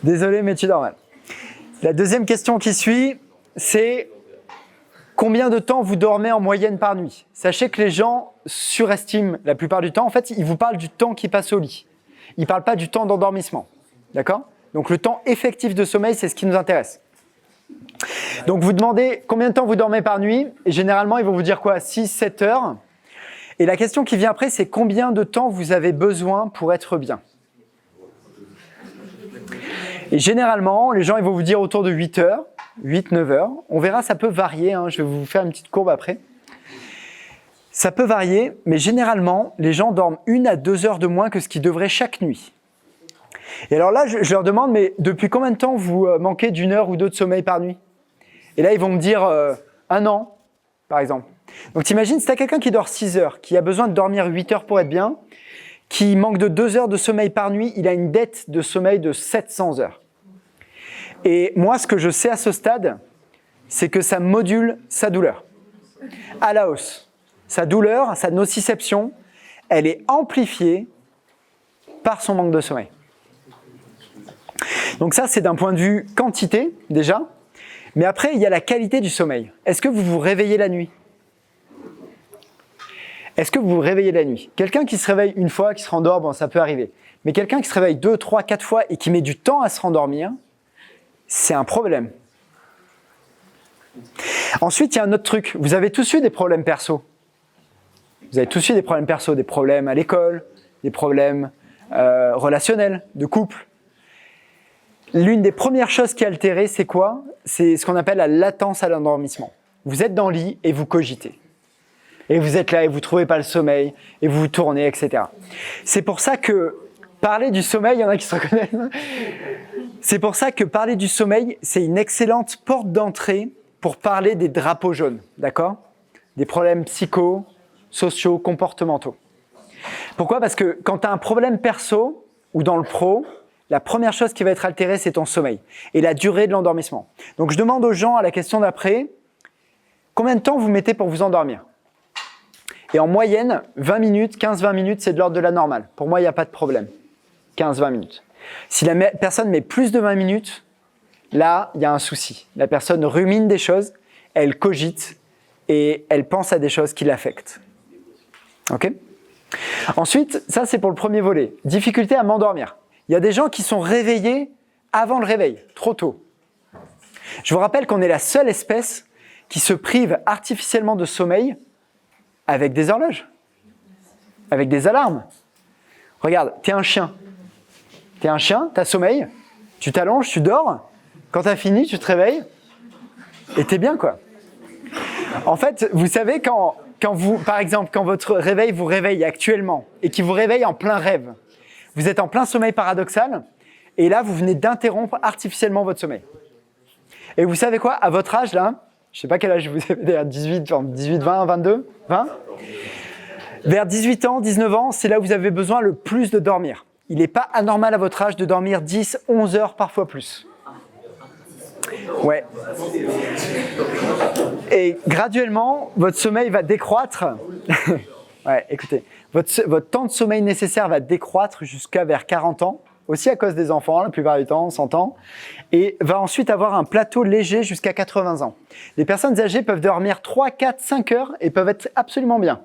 désolé mais tu dors mal. La deuxième question qui suit, c'est combien de temps vous dormez en moyenne par nuit? Sachez que les gens surestiment la plupart du temps. En fait, ils vous parlent du temps qui passe au lit. Ils ne parlent pas du temps d'endormissement. D'accord? Donc le temps effectif de sommeil, c'est ce qui nous intéresse. Donc vous demandez combien de temps vous dormez par nuit, et généralement ils vont vous dire quoi? 6-7 heures. Et la question qui vient après, c'est combien de temps vous avez besoin pour être bien? Et généralement, les gens ils vont vous dire autour de 8 heures, 8-9 heures. On verra, ça peut varier, hein. Je vais vous faire une petite courbe après. Ça peut varier, mais généralement, les gens dorment 1 à 2 heures de moins que ce qu'ils devraient chaque nuit. Et alors là, je leur demande, mais depuis combien de temps vous manquez d'1 heure ou 2 de sommeil par nuit? Et là, ils vont me dire 1 an, par exemple. Donc t'imagines, si tu as quelqu'un qui dort 6 heures, qui a besoin de dormir 8 heures pour être bien, qui manque de 2 heures de sommeil par nuit, il a une dette de sommeil de 700 heures. Et moi, ce que je sais à ce stade, c'est que ça module sa douleur à la hausse. Sa douleur, sa nociception, elle est amplifiée par son manque de sommeil. Donc ça, c'est d'un point de vue quantité, déjà. Mais après, il y a la qualité du sommeil. Est-ce que vous vous réveillez la nuit? Est-ce que vous vous réveillez la nuit? Quelqu'un qui se réveille une fois, qui se rendort, bon, ça peut arriver. Mais quelqu'un qui se réveille 2, 3, 4 fois et qui met du temps à se rendormir, c'est un problème. Ensuite, il y a un autre truc. Vous avez tous eu des problèmes perso. Vous avez tous eu des problèmes perso, des problèmes à l'école, des problèmes relationnels, de couple. L'une des premières choses qui est altérée, c'est quoi? C'est ce qu'on appelle la latence à l'endormissement. Vous êtes dans le lit et vous cogitez. Et vous êtes là et vous ne trouvez pas le sommeil, et vous vous tournez, etc. C'est pour ça que parler du sommeil, il y en a qui se reconnaissent. C'est pour ça que parler du sommeil, c'est une excellente porte d'entrée pour parler des drapeaux jaunes, d'accord? Des problèmes psycho, sociaux, comportementaux. Pourquoi? Parce que quand tu as un problème perso ou dans le pro, la première chose qui va être altérée, c'est ton sommeil et la durée de l'endormissement. Donc je demande aux gens à la question d'après, combien de temps vous mettez pour vous endormir? Et en moyenne, 20 minutes, 15-20 minutes, c'est de l'ordre de la normale. Pour moi, il n'y a pas de problème. 15-20 minutes. Si la personne met plus de 20 minutes, là, il y a un souci. La personne rumine des choses, elle cogite et elle pense à des choses qui l'affectent. Ok? Ensuite, ça c'est pour le premier volet. Difficulté à m'endormir. Il y a des gens qui sont réveillés avant le réveil, trop tôt. Je vous rappelle qu'on est la seule espèce qui se prive artificiellement de sommeil avec des horloges, avec des alarmes. Regarde, t'es un chien. T'es un chien, t'as sommeil, tu t'allonges, tu dors. Quand t'as fini, tu te réveilles et t'es bien, quoi. En fait, vous savez, quand vous, par exemple, quand votre réveil vous réveille actuellement et qui vous réveille en plein rêve, vous êtes en plein sommeil paradoxal et là, vous venez d'interrompre artificiellement votre sommeil. Et vous savez quoi? À votre âge, là, je ne sais pas quel âge vous avez, d'ailleurs, 18, 20, 22, 20? Vers 18 ans, 19 ans, c'est là où vous avez besoin le plus de dormir. Il n'est pas anormal à votre âge de dormir 10, 11 heures, parfois plus. Ouais. Et graduellement, votre sommeil va décroître. Ouais, écoutez, votre temps de sommeil nécessaire va décroître jusqu'à vers 40 ans, aussi à cause des enfants, la plupart du temps, 100 ans, et va ensuite avoir un plateau léger jusqu'à 80 ans. Les personnes âgées peuvent dormir 3, 4, 5 heures et peuvent être absolument bien.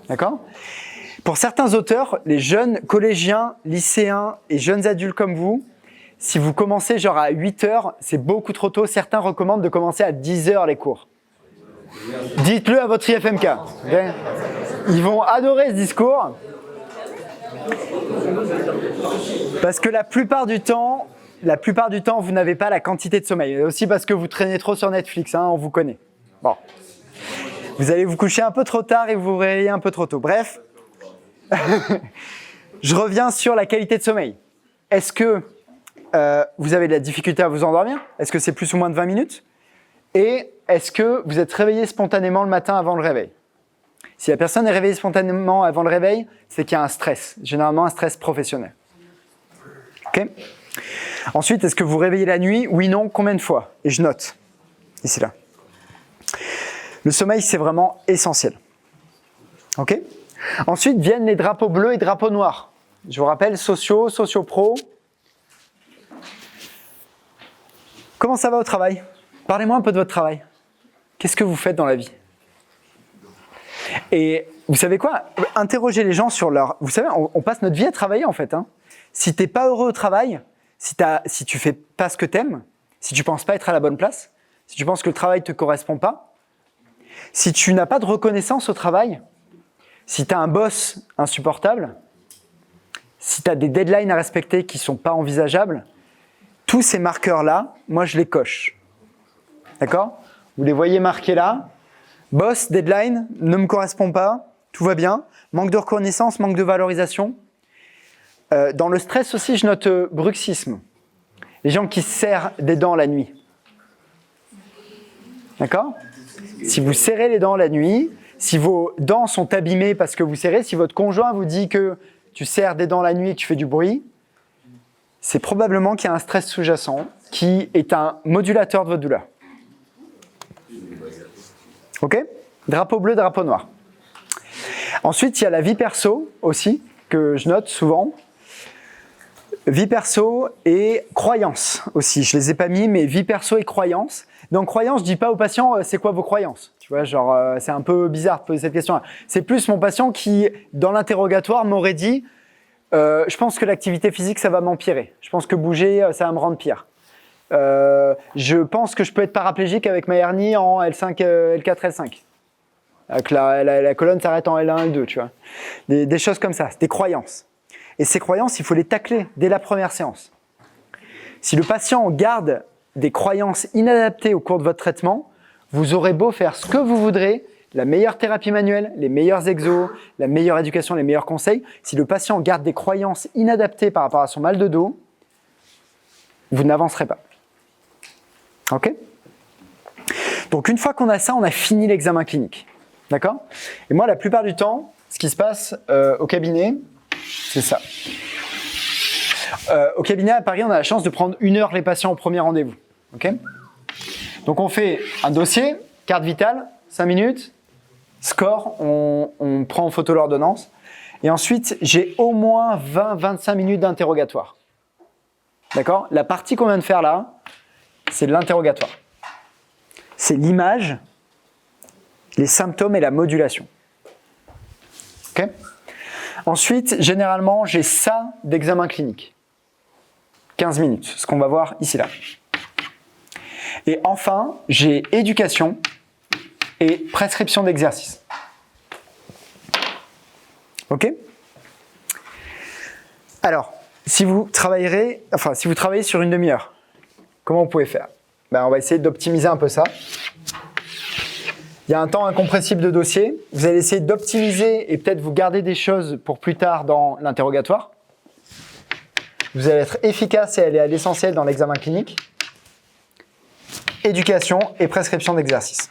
D'accord ? Pour certains auteurs, les jeunes collégiens, lycéens et jeunes adultes comme vous, si vous commencez genre à 8 heures, c'est beaucoup trop tôt. Certains recommandent de commencer à 10 heures les cours. Dites-le à votre IFMK. Okay ? Ils vont adorer ce discours. Parce que la plupart du temps, vous n'avez pas la quantité de sommeil. Et aussi parce que vous traînez trop sur Netflix, hein, on vous connaît. Bon. Vous allez vous coucher un peu trop tard et vous vous réveillez un peu trop tôt. Bref. Je reviens sur la qualité de sommeil. Est-ce que vous avez de la difficulté à vous endormir? Est-ce que c'est plus ou moins de 20 minutes? Et est-ce que vous êtes réveillé spontanément le matin avant le réveil? Si la personne est réveillée spontanément avant le réveil, c'est qu'il y a un stress, généralement un stress professionnel. Ok? Ensuite, est-ce que vous réveillez la nuit? Oui, non, combien de fois? Et je note, ici là. Le sommeil, c'est vraiment essentiel. Ok? Ensuite viennent les drapeaux bleus et drapeaux noirs. Je vous rappelle, socio-pro. Comment ça va au travail? Parlez-moi un peu de votre travail. Qu'est-ce que vous faites dans la vie? Et vous savez quoi? Interrogez les gens sur leur... Vous savez, on passe notre vie à travailler en fait. Hein. Si tu n'es pas heureux au travail, si tu fais pas ce que tu aimes, si tu ne penses pas être à la bonne place, si tu penses que le travail ne te correspond pas, si tu n'as pas de reconnaissance au travail, si tu as un boss insupportable, si tu as des deadlines à respecter qui ne sont pas envisageables, tous ces marqueurs-là, moi je les coche. D'accord? Vous les voyez marqués là. Boss, deadline, ne me correspond pas, tout va bien. Manque de reconnaissance, manque de valorisation. Dans le stress aussi, je note bruxisme. Les gens qui se serrent des dents la nuit. D'accord? Si vous serrez les dents la nuit, si vos dents sont abîmées parce que vous serrez, si votre conjoint vous dit que tu serres des dents la nuit et que tu fais du bruit, c'est probablement qu'il y a un stress sous-jacent qui est un modulateur de votre douleur. Ok? Drapeau bleu, drapeau noir. Ensuite, il y a la vie perso aussi, que je note souvent. Vie perso et croyance aussi. Je ne les ai pas mis, mais vie perso et croyance. Donc, croyance, je ne dis pas aux patients, c'est quoi vos croyances? Tu vois, genre, c'est un peu bizarre de poser cette question-là. C'est plus mon patient qui, dans l'interrogatoire, m'aurait dit je pense que l'activité physique, ça va m'empirer. Je pense que bouger, ça va me rendre pire. Je pense que je peux être paraplégique avec ma hernie en L5, L4, L5. Avec la colonne s'arrête en L1, L2, tu vois. Des choses comme ça, des croyances. Et ces croyances, il faut les tacler dès la première séance. Si le patient garde des croyances inadaptées au cours de votre traitement, vous aurez beau faire ce que vous voudrez, la meilleure thérapie manuelle, les meilleurs exos, la meilleure éducation, les meilleurs conseils. Si le patient garde des croyances inadaptées par rapport à son mal de dos, vous n'avancerez pas. Ok? Donc une fois qu'on a ça, on a fini l'examen clinique. D'accord? Et moi, la plupart du temps, ce qui se passe au cabinet, c'est ça. Au cabinet à Paris, on a la chance de prendre 1 heure les patients au premier rendez-vous. Ok? Donc on fait un dossier, carte vitale, 5 minutes, score, on prend en photo l'ordonnance. Et ensuite, j'ai au moins 20-25 minutes d'interrogatoire. D'accord? La partie qu'on vient de faire là, c'est l'interrogatoire. C'est l'image, les symptômes et la modulation. Ok? Ensuite, généralement, j'ai ça d'examen clinique. 15 minutes, ce qu'on va voir ici là. Et enfin, j'ai éducation et prescription d'exercice. Ok? Alors, si vous travaillez sur une demi-heure, comment vous pouvez faire? On va essayer d'optimiser un peu ça. Il y a un temps incompressible de dossier. Vous allez essayer d'optimiser et peut-être vous garder des choses pour plus tard dans l'interrogatoire. Vous allez être efficace et aller à l'essentiel dans l'examen clinique. Éducation et prescription d'exercice.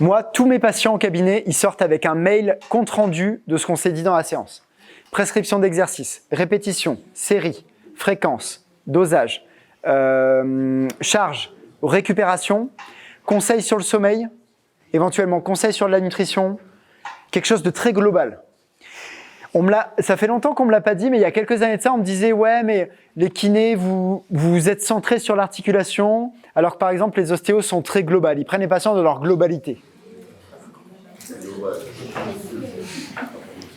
Moi, tous mes patients au cabinet, ils sortent avec un mail compte rendu de ce qu'on s'est dit dans la séance. Prescription d'exercice, répétition, série, fréquence, dosage, charge, récupération, conseils sur le sommeil, éventuellement conseils sur la nutrition, quelque chose de très global. Ça fait longtemps qu'on ne me l'a pas dit, mais il y a quelques années de ça, on me disait « Ouais, mais les kinés, vous êtes centrés sur l'articulation, alors que par exemple, les ostéos sont très globales. Ils prennent les patients de leur globalité. »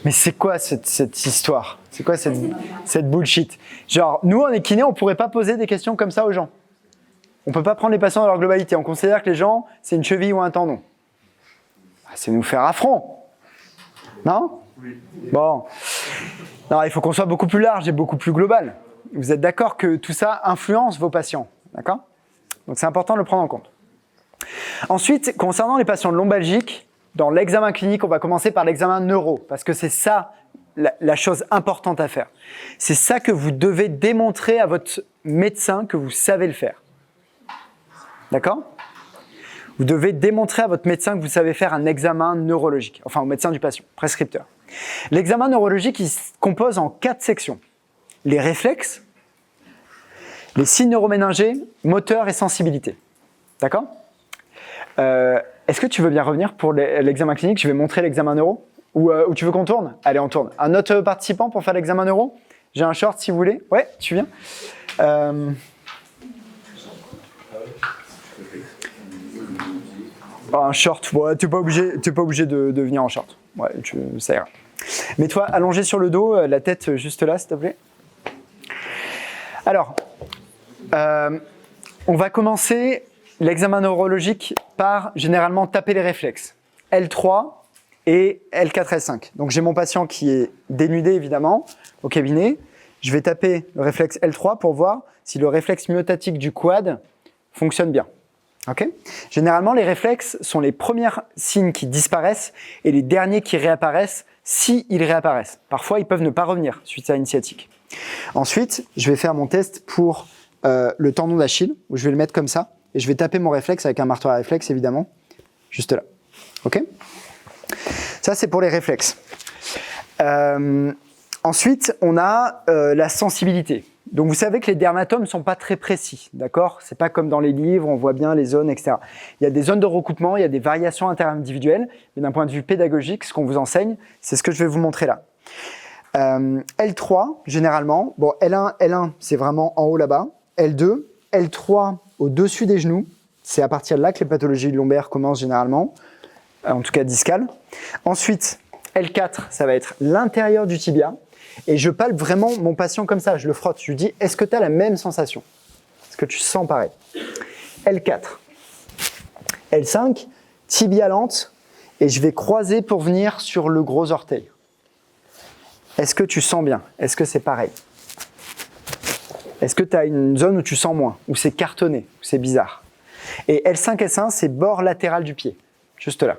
Mais c'est quoi cette histoire? C'est quoi cette bullshit? Genre, nous, on est kinés, on ne pourrait pas poser des questions comme ça aux gens. On ne peut pas prendre les patients dans leur globalité. On considère que les gens, c'est une cheville ou un tendon. C'est nous faire affront. Non? Oui. Bon. Non, il faut qu'on soit beaucoup plus large et beaucoup plus global. Vous êtes d'accord que tout ça influence vos patients. D'accord? Donc, c'est important de le prendre en compte. Ensuite, concernant les patients lombalgiques, dans l'examen clinique, on va commencer par l'examen neuro, parce que c'est ça la chose importante à faire. C'est ça que vous devez démontrer à votre médecin que vous savez le faire. D'accord? Vous devez démontrer à votre médecin que vous savez faire un examen neurologique, enfin au médecin du patient, prescripteur. L'examen neurologique, il se compose en 4 sections. Les réflexes, les signes neuroméningers, moteurs et sensibilité. D'accord? Est-ce que tu veux bien revenir pour l'examen clinique? Je vais montrer l'examen neuro. Ou tu veux qu'on tourne? Allez, on tourne. Un autre participant pour faire l'examen neuro? J'ai un short si vous voulez. Ouais, tu viens. Un short, ouais, t'es pas obligé de venir en short. Ouais, ça ira. Mets-toi allongé sur le dos, la tête juste là, s'il te plaît. Alors, on va commencer l'examen neurologique par généralement taper les réflexes. L3 et L4, L5. Donc j'ai mon patient qui est dénudé évidemment au cabinet. Je vais taper le réflexe L3 pour voir si le réflexe myotatique du quad fonctionne bien. Okay? Généralement, les réflexes sont les premiers signes qui disparaissent et les derniers qui réapparaissent s'ils réapparaissent. Parfois, ils peuvent ne pas revenir suite à une sciatique. Ensuite, je vais faire mon test pour le tendon d'Achille, où je vais le mettre comme ça, et je vais taper mon réflexe avec un marteau à réflexe, évidemment, juste là. Ok? Ça, c'est pour les réflexes. Ensuite, on a la sensibilité. Donc, vous savez que les dermatomes ne sont pas très précis, d'accord? C'est pas comme dans les livres, on voit bien les zones, etc. Il y a des zones de recoupement, il y a des variations interindividuelles, mais d'un point de vue pédagogique, ce qu'on vous enseigne, c'est ce que je vais vous montrer là. L3, généralement, bon, L1, c'est vraiment en haut là-bas. L2, L3 au-dessus des genoux, c'est à partir de là que les pathologies lombaires commencent généralement, en tout cas discales. Ensuite, L4, ça va être l'intérieur du tibia. Et je palpe vraiment mon patient comme ça, je le frotte. Je lui dis, est-ce que tu as la même sensation? Est-ce que tu sens pareil? L4. L5, tibia lente, et je vais croiser pour venir sur le gros orteil. Est-ce que tu sens bien? Est-ce que c'est pareil? Est-ce que tu as une zone où tu sens moins, où c'est cartonné, où c'est bizarre? Et L5, S1, c'est bord latéral du pied, juste là.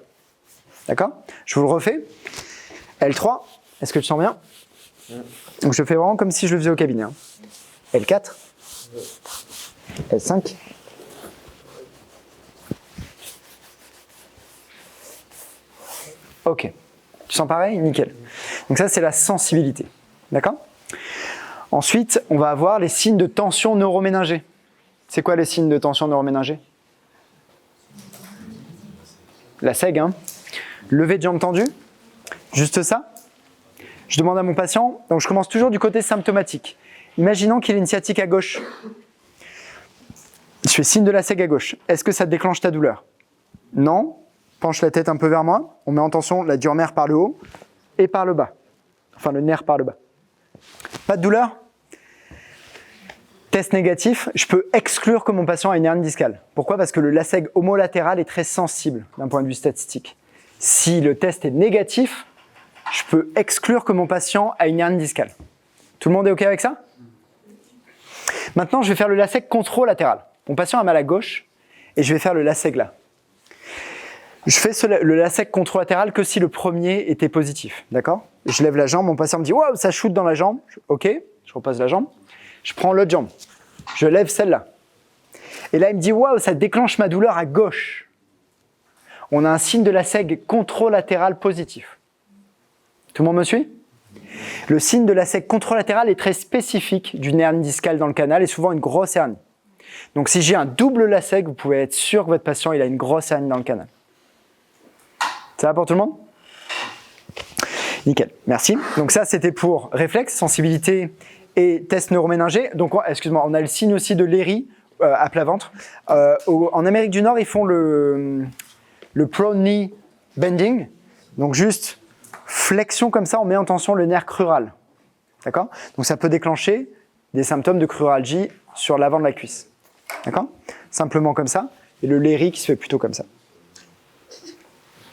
D'accord? Je vous le refais. L3, est-ce que tu sens bien? Donc je fais vraiment comme si je le faisais au cabinet. Hein. L4, L5. Ok. Tu sens pareil? Nickel. Donc ça, c'est la sensibilité. D'accord? Ensuite, on va avoir les signes de tension neuroméningée. C'est quoi les signes de tension neuroméningée? La SEG, hein? Lever de jambe tendue. Juste ça. Je demande à mon patient, donc je commence toujours du côté symptomatique. Imaginons qu'il ait une sciatique à gauche. Je fais signe de la SEG à gauche. Est-ce que ça déclenche ta douleur? Non. Penche la tête un peu vers moi. On met en tension la diurmère par le haut et par le bas. Enfin, le nerf par le bas. Pas de douleur? Test négatif, je peux exclure que mon patient a une hernie discale. Pourquoi? Parce que le LASEG homolatéral est très sensible d'un point de vue statistique. Si le test est négatif, je peux exclure que mon patient a une hernie discale. Tout le monde est OK avec ça? Maintenant, je vais faire le LASEG controlatéral. Mon patient a mal à gauche et je vais faire le LASEG là. Je fais le LASEG controlatéral que si le premier était positif. D'accord? Je lève la jambe, mon patient me dit « Waouh, ça shoot dans la jambe. » OK, je repose la jambe. Je prends l'autre jambe. Je lève celle-là. Et là, il me dit « Waouh, ça déclenche ma douleur à gauche. » on a un signe de la seg contralatéral positif. Tout le monde me suit? Le signe de la seg contralatérale est très spécifique d'une hernie discale dans le canal et souvent une grosse hernie. Donc si j'ai un double LASEG, vous pouvez être sûr que votre patient il a une grosse hernie dans le canal. Ça va pour tout le monde? Nickel, merci. Donc ça c'était pour réflexe, sensibilité et test neuroméningé. Donc excuse-moi, on a le signe aussi de Léry à plat ventre. En Amérique du Nord, ils font le prone knee bending. Donc juste flexion comme ça, on met en tension le nerf crural. D'accord? Donc ça peut déclencher des symptômes de cruralgie sur l'avant de la cuisse. D'accord? Simplement comme ça. Et le Léry qui se fait plutôt comme ça.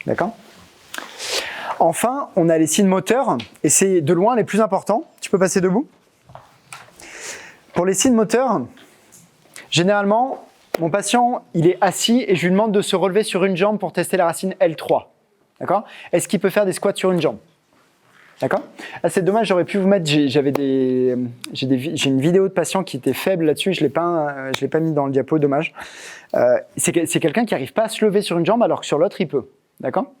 D'accord? Enfin, on a les signes moteurs, et c'est de loin les plus importants. Tu peux passer debout? Pour les signes moteurs, généralement, mon patient, il est assis et je lui demande de se relever sur une jambe pour tester la racine L3. D'accord? Est-ce qu'il peut faire des squats sur une jambe? D'accord? Ah, c'est dommage, j'aurais pu vous mettre, j'ai une vidéo de patient qui était faible là-dessus, je l'ai pas mis dans le diapo, dommage. C'est quelqu'un qui n'arrive pas à se lever sur une jambe alors que sur l'autre il peut. D'accord?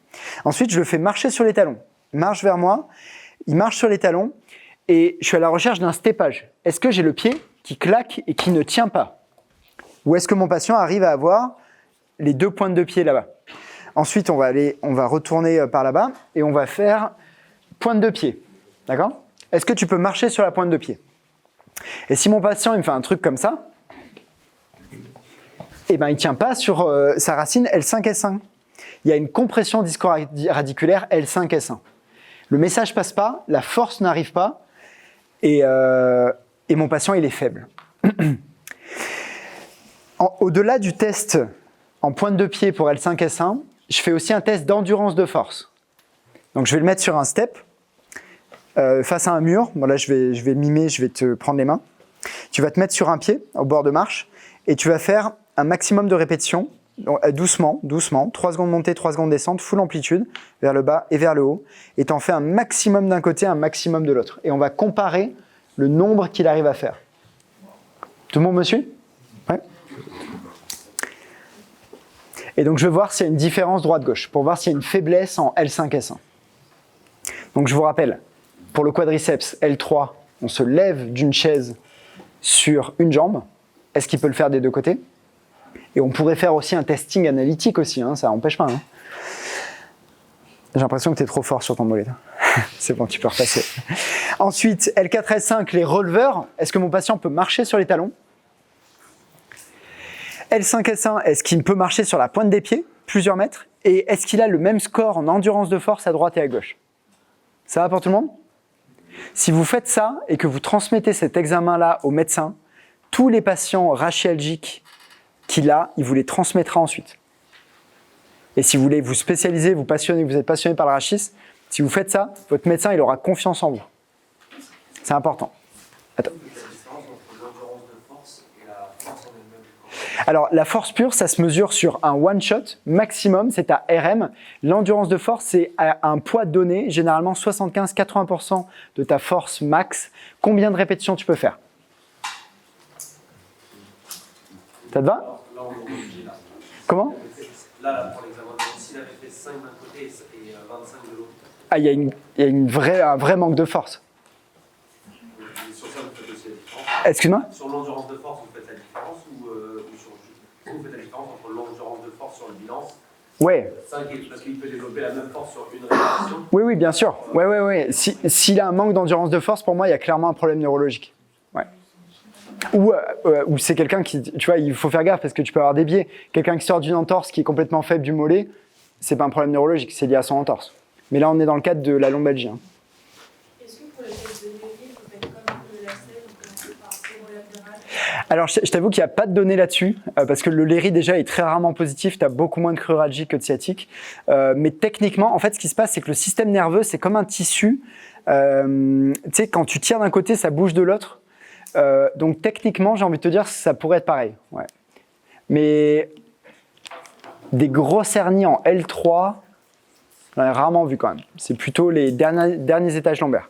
Ensuite, je le fais marcher sur les talons. Il marche vers moi, il marche sur les talons et je suis à la recherche d'un steppage. Est-ce que j'ai le pied qui claque et qui ne tient pas? Ou est-ce que mon patient arrive à avoir les deux pointes de pied là-bas? Ensuite, on va retourner par là-bas et on va faire pointe de pied. D'accord? Est-ce que tu peux marcher sur la pointe de pied? Et si mon patient il me fait un truc comme ça, eh ben, il ne tient pas sur sa racine L5-S1. Il y a une compression disco-radiculaire L5-S1. Le message passe pas, la force n'arrive pas et mon patient il est faible. Au-delà du test en pointe de pied pour L5-S1, je fais aussi un test d'endurance de force. Donc je vais le mettre sur un step face à un mur. Bon, là je vais mimer, je vais te prendre les mains. Tu vas te mettre sur un pied au bord de marche et tu vas faire un maximum de répétitions. Donc, doucement, 3 secondes montée, 3 secondes descente, full amplitude, vers le bas et vers le haut. Et tu en fais un maximum d'un côté, un maximum de l'autre. Et on va comparer le nombre qu'il arrive à faire. Tout le monde me suit? Ouais. Et donc je vais voir s'il y a une différence droite-gauche, pour voir s'il y a une faiblesse en L5-S1. Donc je vous rappelle, pour le quadriceps L3, on se lève d'une chaise sur une jambe. Est-ce qu'il peut le faire des deux côtés? Et on pourrait faire aussi un testing analytique aussi, hein, ça n'empêche pas. Hein. J'ai l'impression que tu es trop fort sur ton mollet. C'est bon, tu peux repasser. Ensuite, L4-S5, les releveurs. Est-ce que mon patient peut marcher sur les talons? L5-S1, est-ce qu'il peut marcher sur la pointe des pieds, plusieurs mètres? Et est-ce qu'il a le même score en endurance de force à droite et à gauche? Ça va pour tout le monde? Si vous faites ça et que vous transmettez cet examen-là au médecin, tous les patients rachialgiques qu'il a, il vous les transmettra ensuite. Et si vous voulez vous spécialiser, vous êtes passionné par le rachis, si vous faites ça, votre médecin il aura confiance en vous. C'est important. Attends. Alors, la force pure, ça se mesure sur un one-shot maximum, c'est à RM. L'endurance de force, c'est à un poids donné, généralement 75-80% de ta force max. Combien de répétitions tu peux faire? Ça te va? Comment? Là, pour l'examen, s'il avait fait 5 d'un côté et 25 de l'autre. Ah, il y a un vrai manque de force. Sur ça, vous faites aussi la différence. Excuse-moi? Sur l'endurance de force, vous faites la différence ou sur vous faites la différence entre l'endurance de force sur le bilan? Ouais. Parce qu'il peut développer la même force sur une répétition. Oui, bien sûr. Ouais. S'il a un manque d'endurance de force, pour moi, il y a clairement un problème neurologique. Ouais. Ou c'est quelqu'un qui, tu vois, il faut faire gaffe parce que tu peux avoir des biais. Quelqu'un qui sort d'une entorse qui est complètement faible du mollet, c'est pas un problème neurologique, c'est lié à son entorse. Mais là, on est dans le cadre de la lombalgie. Hein. Est-ce que pour le test de Léry, vous faites comme le lacet, vous commencez par sérolatéral? Alors, je t'avoue qu'il n'y a pas de données là-dessus, parce que le Léry déjà est très rarement positif, tu as beaucoup moins de cruralgie que de sciatique. Mais techniquement, en fait, ce qui se passe, c'est que le système nerveux, c'est comme un tissu. Tu sais, quand tu tires d'un côté, ça bouge de l'autre. Donc techniquement, j'ai envie de te dire, ça pourrait être pareil. Ouais. Mais des grosses hernies en L3, j'en ai rarement vu quand même. C'est plutôt les derniers étages lombaires.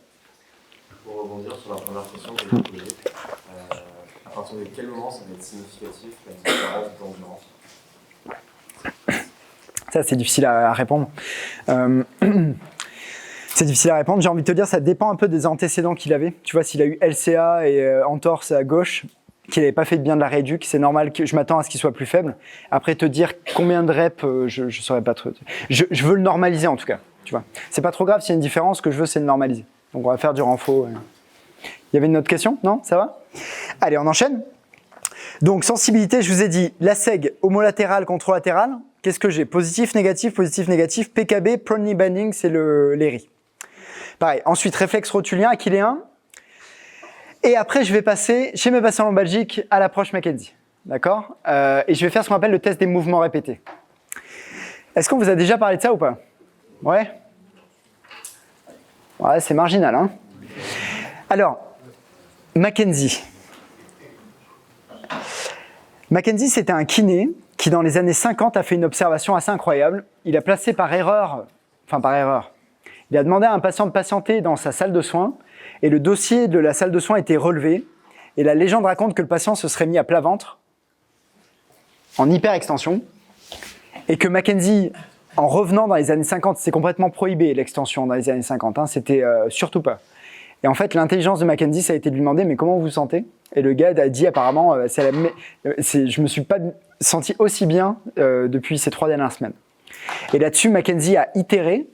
Pour rebondir sur la première question que j'ai posée, à partir de quel moment ça va être significatif la différence d'endurance? Ça, c'est difficile à répondre. C'est difficile à répondre. J'ai envie de te dire, ça dépend un peu des antécédents qu'il avait. Tu vois, s'il a eu LCA et entorse à gauche, qu'il n'avait pas fait de bien de la rééduque, c'est normal que je m'attends à ce qu'il soit plus faible. Après, te dire combien de reps, je ne saurais pas trop. Je veux le normaliser en tout cas. Tu vois, c'est pas trop grave s'il y a une différence. Ce que je veux, c'est le normaliser. Donc, on va faire du renfort. Il y avait une autre question? Non? Ça va? Allez, on enchaîne. Donc, sensibilité, je vous ai dit, la SEG, homolatéral, controlatéral. Qu'est-ce que j'ai? Positif, négatif, PKB, prone knee bending, c'est les RI. Pareil. Ensuite, réflexe rotulien, achiléen. Et après, je vais passer chez mes patients lombalgiques à l'approche Mackenzie. D'accord? Et je vais faire ce qu'on appelle le test des mouvements répétés. Est-ce qu'on vous a déjà parlé de ça ou pas? Ouais? Ouais, c'est marginal, hein? Alors, Mackenzie. Mackenzie, c'était un kiné qui, dans les années 50, a fait une observation assez incroyable. Il a placé par erreur, il a demandé à un patient de patienter dans sa salle de soins et le dossier de la salle de soins était relevé. Et la légende raconte que le patient se serait mis à plat ventre, en hyper-extension, et que Mackenzie, en revenant dans les années 50, c'est complètement prohibé l'extension dans les années 50, hein, c'était surtout pas. Et en fait, l'intelligence de Mackenzie, ça a été de lui demander « mais comment vous vous sentez ?» Et le gars a dit apparemment « je me suis pas senti aussi bien depuis ces 3 dernières semaines ». Et là-dessus, Mackenzie a itéré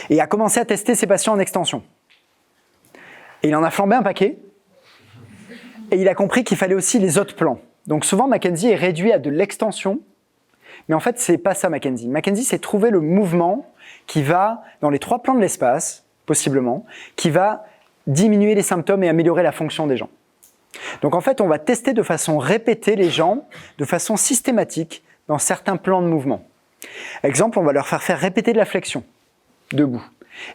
et a commencé à tester ses patients en extension. Et il en a flambé un paquet et il a compris qu'il fallait aussi les autres plans. Donc souvent, Mackenzie est réduit à de l'extension, mais en fait, c'est pas ça Mackenzie. Mackenzie, c'est trouver le mouvement qui va dans les 3 plans de l'espace, possiblement, qui va diminuer les symptômes et améliorer la fonction des gens. Donc en fait, on va tester de façon répétée les gens, de façon systématique, dans certains plans de mouvement. Exemple, on va leur faire répéter de la flexion, debout.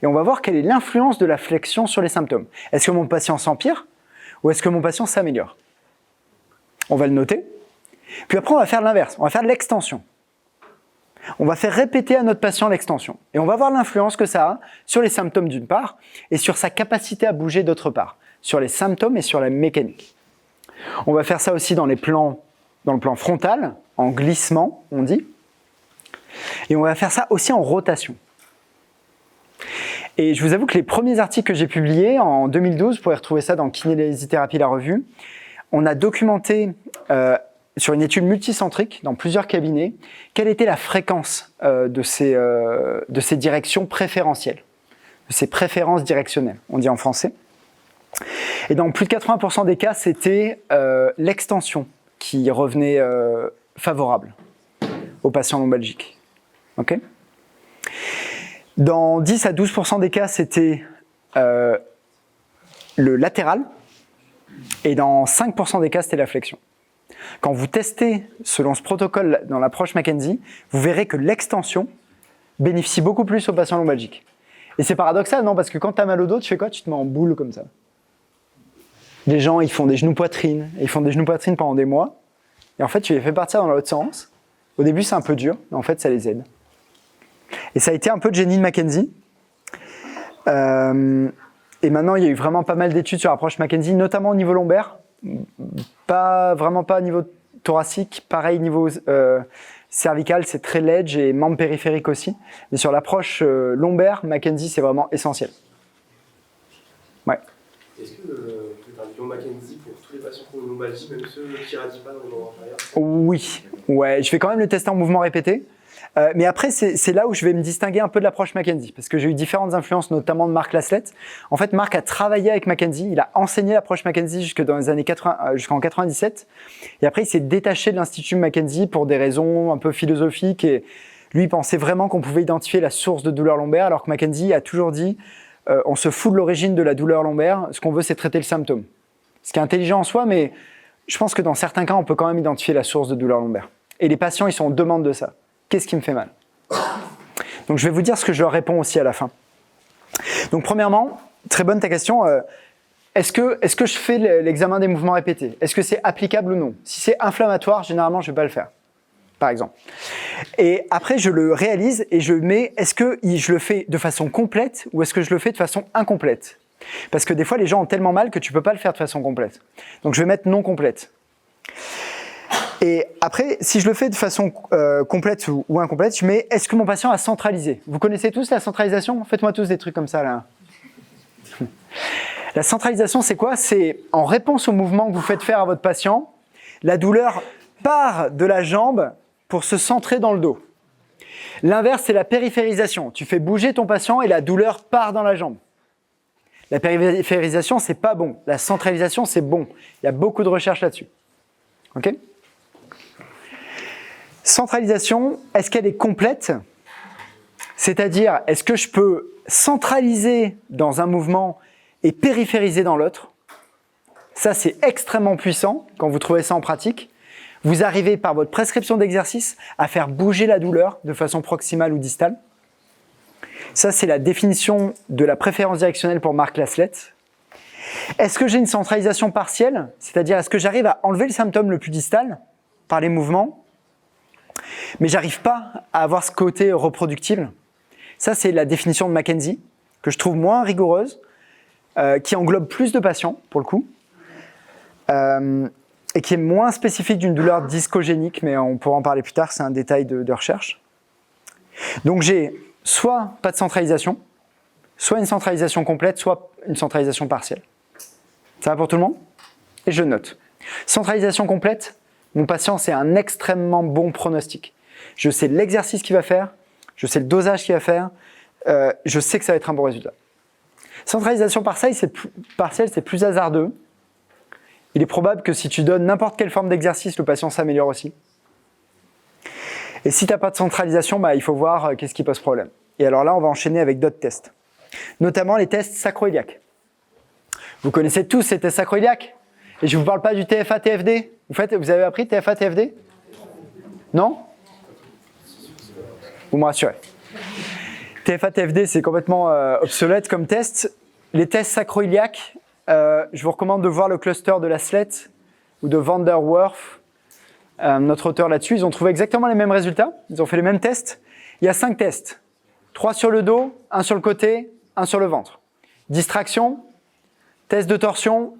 Et on va voir quelle est l'influence de la flexion sur les symptômes. Est-ce que mon patient s'empire ou est-ce que mon patient s'améliore? On va le noter. Puis après, on va faire l'inverse. On va faire l'extension. On va faire répéter à notre patient l'extension. Et on va voir l'influence que ça a sur les symptômes d'une part et sur sa capacité à bouger d'autre part, sur les symptômes et sur la mécanique. On va faire ça aussi dans le plan frontal, en glissement, on dit. Et on va faire ça aussi en rotation. Et je vous avoue que les premiers articles que j'ai publiés en 2012, vous pourrez retrouver ça dans Kinésithérapie, la revue, on a documenté sur une étude multicentrique dans plusieurs cabinets quelle était la fréquence de ces directions préférentielles, de ces préférences directionnelles, on dit en français. Et dans plus de 80% des cas, c'était l'extension qui revenait favorable aux patients lombalgiques. Okay? Dans 10 à 12% des cas, c'était le latéral. Et dans 5% des cas, c'était la flexion. Quand vous testez selon ce protocole dans l'approche Mackenzie, vous verrez que l'extension bénéficie beaucoup plus aux patients lombalgiques. Et c'est paradoxal, non? Parce que quand tu as mal au dos, tu fais quoi? Tu te mets en boule comme ça. Les gens, ils font des genoux-poitrine. Ils font des genoux-poitrine pendant des mois. Et en fait, tu les fais partir dans l'autre sens. Au début, c'est un peu dur, mais en fait, ça les aide. Et ça a été un peu de génie de Mackenzie. Et maintenant, il y a eu vraiment pas mal d'études sur l'approche Mackenzie, notamment au niveau lombaire. Vraiment pas au niveau thoracique. Pareil, niveau cervical, c'est très ledge et membre périphérique aussi. Mais sur l'approche lombaire, Mackenzie, c'est vraiment essentiel. Ouais. Est-ce que tu parles du Mackenzie pour tous les patients qui ont une lombalgie, même ceux qui ne radient pas dans les membres inférieurs? Oui. Ouais, je vais quand même le tester en mouvement répété. Mais après, c'est là où je vais me distinguer un peu de l'approche Mackenzie, parce que j'ai eu différentes influences, notamment de Marc Laslett. En fait, Marc a travaillé avec Mackenzie, il a enseigné l'approche Mackenzie jusqu'en 97, et après, il s'est détaché de l'Institut Mackenzie pour des raisons un peu philosophiques, et lui, il pensait vraiment qu'on pouvait identifier la source de douleur lombaire, alors que Mackenzie a toujours dit on se fout de l'origine de la douleur lombaire, ce qu'on veut, c'est traiter le symptôme. Ce qui est intelligent en soi, mais je pense que dans certains cas, on peut quand même identifier la source de douleur lombaire. Et les patients, ils sont en demande de ça. Qu'est-ce qui me fait mal? Donc, je vais vous dire ce que je leur réponds aussi à la fin. Donc, premièrement, très bonne ta question. Est-ce que je fais l'examen des mouvements répétés? Est-ce que c'est applicable ou non? Si c'est inflammatoire, généralement, je ne vais pas le faire, par exemple. Et après, je le réalise et je mets, est-ce que je le fais de façon complète ou est-ce que je le fais de façon incomplète? Parce que des fois, les gens ont tellement mal que tu ne peux pas le faire de façon complète. Donc, je vais mettre non complète. Et après, si je le fais de façon complète ou incomplète, je mets « Est-ce que mon patient a centralisé ?» Vous connaissez tous la centralisation? Faites-moi tous des trucs comme ça, là. La centralisation, c'est quoi? C'est en réponse au mouvement que vous faites faire à votre patient, la douleur part de la jambe pour se centrer dans le dos. L'inverse, c'est la périphérisation. Tu fais bouger ton patient et la douleur part dans la jambe. La périphérisation, c'est pas bon. La centralisation, c'est bon. Il y a beaucoup de recherches là-dessus. Ok? Centralisation, est-ce qu'elle est complète? C'est-à-dire, est-ce que je peux centraliser dans un mouvement et périphériser dans l'autre? Ça, c'est extrêmement puissant quand vous trouvez ça en pratique. Vous arrivez par votre prescription d'exercice à faire bouger la douleur de façon proximale ou distale. Ça, c'est la définition de la préférence directionnelle pour Mark Laslett. Est-ce que j'ai une centralisation partielle? C'est-à-dire, est-ce que j'arrive à enlever le symptôme le plus distal par les mouvements, mais j'arrive pas à avoir ce côté reproductible? Ça, c'est la définition de Mackenzie, que je trouve moins rigoureuse, qui englobe plus de patients, pour le coup, et qui est moins spécifique d'une douleur discogénique, mais on pourra en parler plus tard, c'est un détail de recherche. Donc j'ai soit pas de centralisation, soit une centralisation complète, soit une centralisation partielle. Ça va pour tout le monde? Et je note. Centralisation complète, mon patient, c'est un extrêmement bon pronostic. Je sais l'exercice qu'il va faire, je sais le dosage qu'il va faire, je sais que ça va être un bon résultat. Centralisation partielle, c'est plus hasardeux. Il est probable que si tu donnes n'importe quelle forme d'exercice, le patient s'améliore aussi. Et si tu n'as pas de centralisation, il faut voir qu'est-ce qui pose problème. Et alors là, on va enchaîner avec d'autres tests, notamment les tests sacro-iliaques. Vous connaissez tous ces tests sacro-iliaques? Et je ne vous parle pas du TFA-TFD. Vous avez appris TFA-TFD? Non? Vous me rassurez. TFA-TFD, c'est complètement obsolète comme test. Les tests sacro-iliaques, je vous recommande de voir le cluster de Laslett ou de Van der Werf, notre auteur là-dessus. Ils ont trouvé exactement les mêmes résultats. Ils ont fait les mêmes tests. Il y a 5 tests. 3 sur le dos, 1 sur le côté, 1 sur le ventre. Distraction, test de torsion,